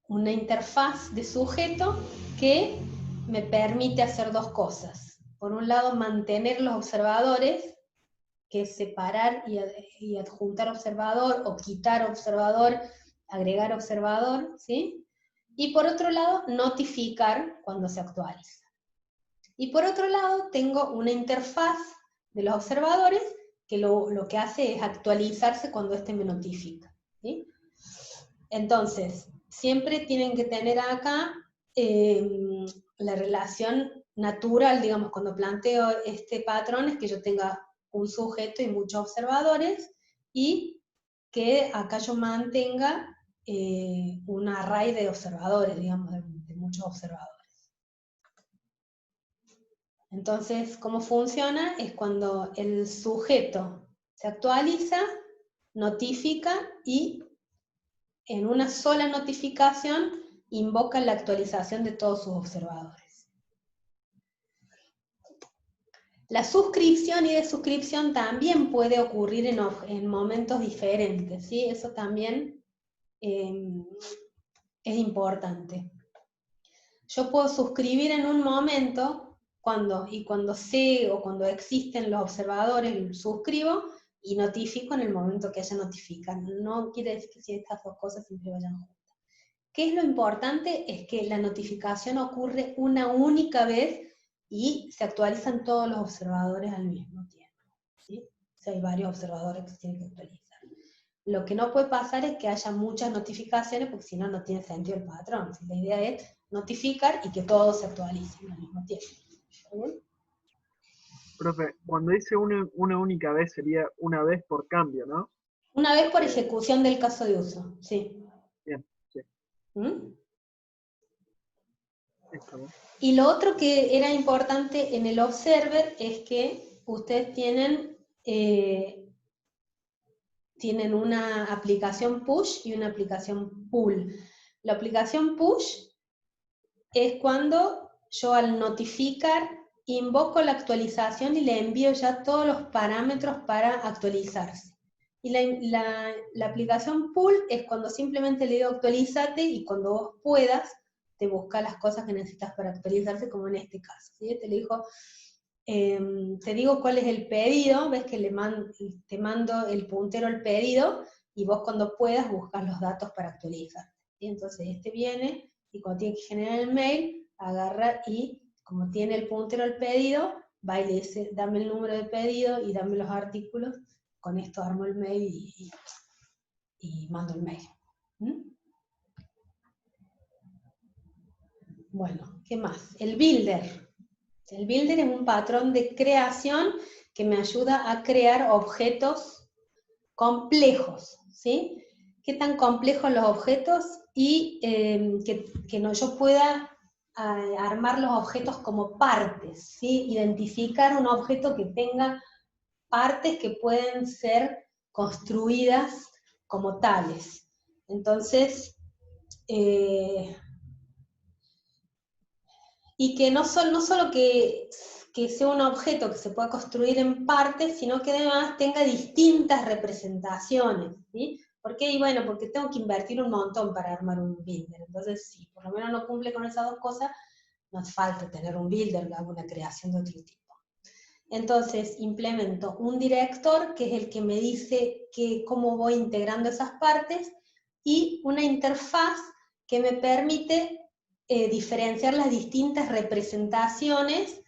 una interfaz de sujeto que me permite hacer dos cosas. Por un lado, mantener los observadores, que es separar y adjuntar observador, o quitar observador, agregar observador, ¿sí? Y por otro lado, notificar cuando se actualiza. Y por otro lado, tengo una interfaz de los observadores que lo que hace es actualizarse cuando éste me notifica, ¿sí? Entonces, siempre tienen que tener acá la relación natural, digamos, cuando planteo este patrón, es que yo tenga un sujeto y muchos observadores, y que acá yo mantenga un array de observadores, digamos, de muchos observadores. Entonces, ¿cómo funciona? Es cuando el sujeto se actualiza, notifica y en una sola notificación invoca la actualización de todos sus observadores. La suscripción y desuscripción también puede ocurrir en momentos diferentes, ¿sí? Eso también es importante. Yo puedo suscribir en un momento, cuando sé o cuando existen los observadores, suscribo y notifico en el momento que haya notifican. No quiere decir que si estas dos cosas siempre vayan juntas. ¿Qué es lo importante? Es que la notificación ocurre una única vez y se actualizan todos los observadores al mismo tiempo, ¿sí? O sea, hay varios observadores que se tienen que actualizar. Lo que no puede pasar es que haya muchas notificaciones, porque si no, no tiene sentido el patrón. La idea es notificar y que todos se actualicen al mismo tiempo. ¿Está bien? Profe, cuando dice una única vez sería una vez por cambio, ¿no? Una vez por ejecución del caso de uso, sí. Bien, sí. ¿Mm? Eso. Y lo otro que era importante en el observer es que ustedes tienen una aplicación push y una aplicación pull. La aplicación push es cuando yo al notificar invoco la actualización y le envío ya todos los parámetros para actualizarse. Y la aplicación pull es cuando simplemente le digo actualízate y cuando vos puedas te busca las cosas que necesitas para actualizarse, como en este caso. ¿Sí? Te le dijo te digo cuál es el pedido, ves que te mando el puntero al pedido, y vos cuando puedas buscas los datos para actualizar. ¿Sí? Entonces este viene, y cuando tiene que generar el mail, agarra y, como tiene el puntero al pedido, va y le dice, dame el número de pedido y dame los artículos, con esto armo el mail y mando el mail. ¿Mm? Bueno, ¿qué más? El builder. El builder es un patrón de creación que me ayuda a crear objetos complejos, ¿sí? ¿Qué tan complejos los objetos? Y que yo pueda armar los objetos como partes, ¿sí? Identificar un objeto que tenga partes que pueden ser construidas como tales. Entonces, y que no solo que sea un objeto que se pueda construir en partes, sino que además tenga distintas representaciones, ¿sí? ¿Por qué? Y bueno, porque tengo que invertir un montón para armar un builder. Entonces, si por lo menos no cumple con esas dos cosas, no hace falta tener un builder, hago una creación de otro tipo. Entonces, implemento un director, que es el que me dice cómo voy integrando esas partes, y una interfaz que me permite diferenciar las distintas representaciones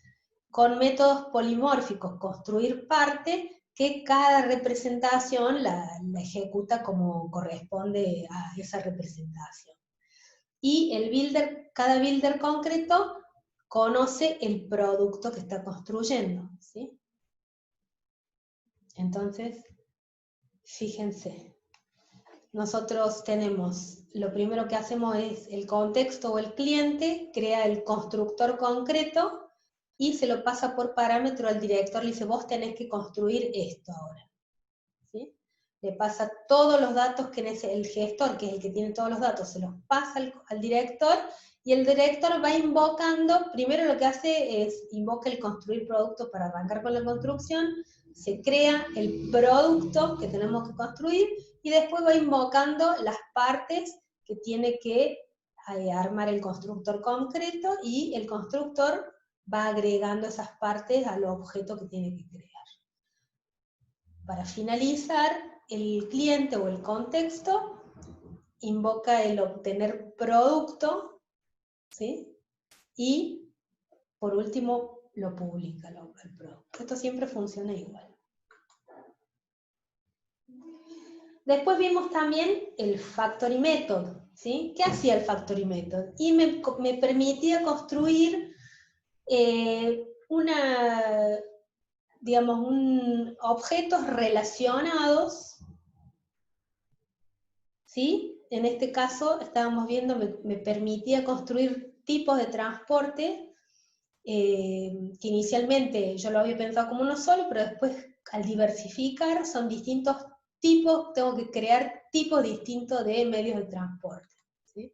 con métodos polimórficos, construir parte que cada representación la ejecuta como corresponde a esa representación. Y el builder, cada builder concreto conoce el producto que está construyendo, ¿sí? Entonces, fíjense, nosotros tenemos, lo primero que hacemos es el contexto o el cliente, crea el constructor concreto y se lo pasa por parámetro al director, le dice, vos tenés que construir esto ahora, ¿sí? Le pasa todos los datos que el gestor, que es el que tiene todos los datos, se los pasa al director, y el director va invocando, primero lo que hace es, invoca el construir producto para arrancar con la construcción, se crea el producto que tenemos que construir, y después va invocando las partes que tiene que armar el constructor concreto, y el constructor va agregando esas partes al objeto que tiene que crear. Para finalizar, el cliente o el contexto invoca el obtener producto, ¿sí? Y por último lo publica el producto. Esto siempre funciona igual. Después vimos también el Factory Method, ¿sí? ¿Qué hacía el Factory Method? Y me permitía construir objetos relacionados, ¿sí? En este caso, estábamos viendo, me permitía construir tipos de transporte, que inicialmente yo lo había pensado como uno solo, pero después, al diversificar, son distintos tipos, tengo que crear tipos distintos de medios de transporte, ¿sí?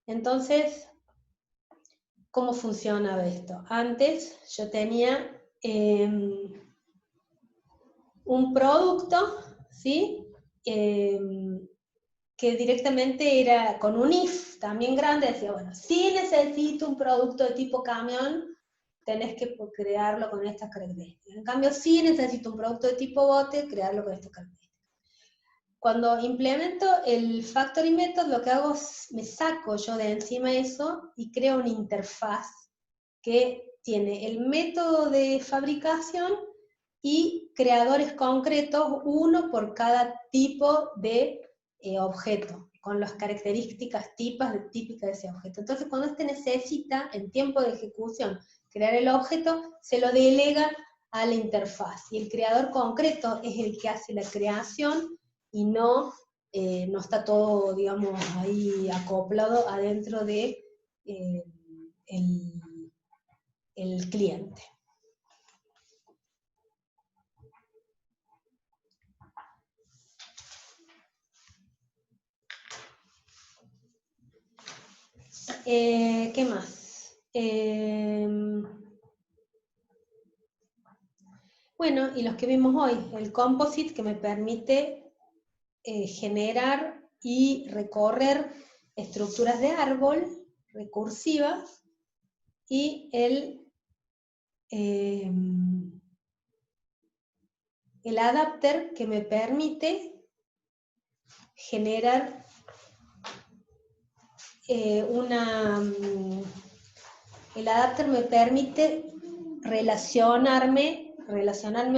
Entonces, ¿cómo funcionaba esto? Antes yo tenía un producto, ¿sí? Que directamente era con un if también grande, decía, bueno, si necesito un producto de tipo camión, tenés que crearlo con estas características. En cambio, si necesito un producto de tipo bote, crearlo con estas características. Cuando implemento el Factory Method, lo que hago es, me saco yo de encima eso y creo una interfaz que tiene el método de fabricación y creadores concretos, uno por cada tipo de objeto, con las características típicas de ese objeto. Entonces, cuando este necesita, en tiempo de ejecución, crear el objeto, se lo delega a la interfaz. Y el creador concreto es el que hace la creación, y no está todo, digamos, ahí acoplado adentro de el cliente. ¿Qué más? Bueno, y los que vimos hoy, el composite, que me permite generar y recorrer estructuras de árbol recursivas, y el el adapter que me permite generar el adapter me permite relacionarme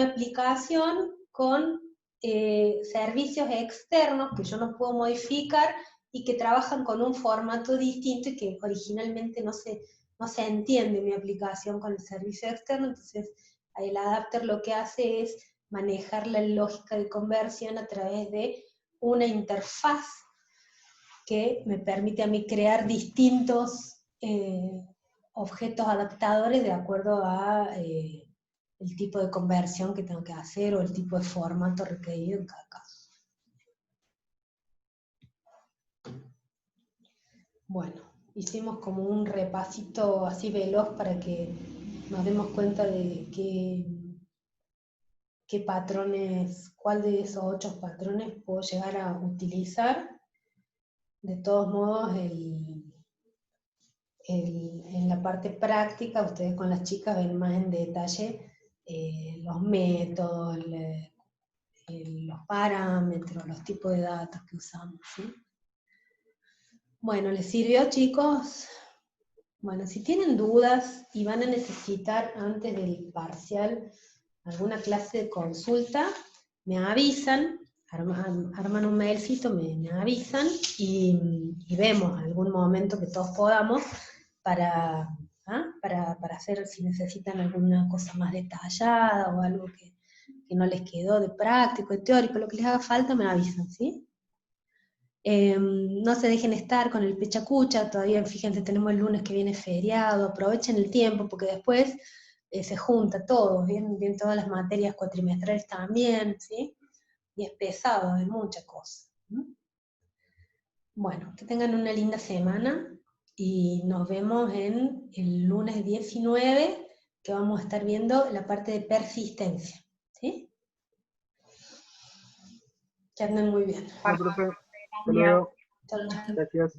aplicación con servicios externos que yo no puedo modificar y que trabajan con un formato distinto y que originalmente no se entiende mi aplicación con el servicio externo. Entonces el adapter lo que hace es manejar la lógica de conversión a través de una interfaz que me permite a mí crear distintos objetos adaptadores de acuerdo a el tipo de conversión que tengo que hacer o el tipo de formato requerido en cada caso. Bueno, hicimos como un repasito así veloz para que nos demos cuenta de qué patrones, cuál de esos 8 patrones puedo llegar a utilizar. De todos modos, en la parte práctica, ustedes con las chicas ven más en detalle los métodos, los parámetros, los tipos de datos que usamos, ¿sí? Bueno, ¿les sirvió, chicos? Bueno, si tienen dudas y van a necesitar antes del parcial alguna clase de consulta, me avisan, arman un mailcito, me avisan y vemos algún momento que todos podamos para hacer, si necesitan alguna cosa más detallada o algo que no les quedó de práctico, de teórico, lo que les haga falta, me avisan, ¿sí? No se dejen estar con el pechacucha, todavía fíjense, tenemos el lunes que viene feriado, aprovechen el tiempo porque después se junta todo, bien todas las materias cuatrimestrales también, ¿sí? Y es pesado, es mucha cosa. Bueno, que tengan una linda semana y nos vemos en el lunes 19, que vamos a estar viendo la parte de persistencia, ¿sí? Que anden muy bien. Bueno, profe, hasta luego. Chau, chau. Gracias.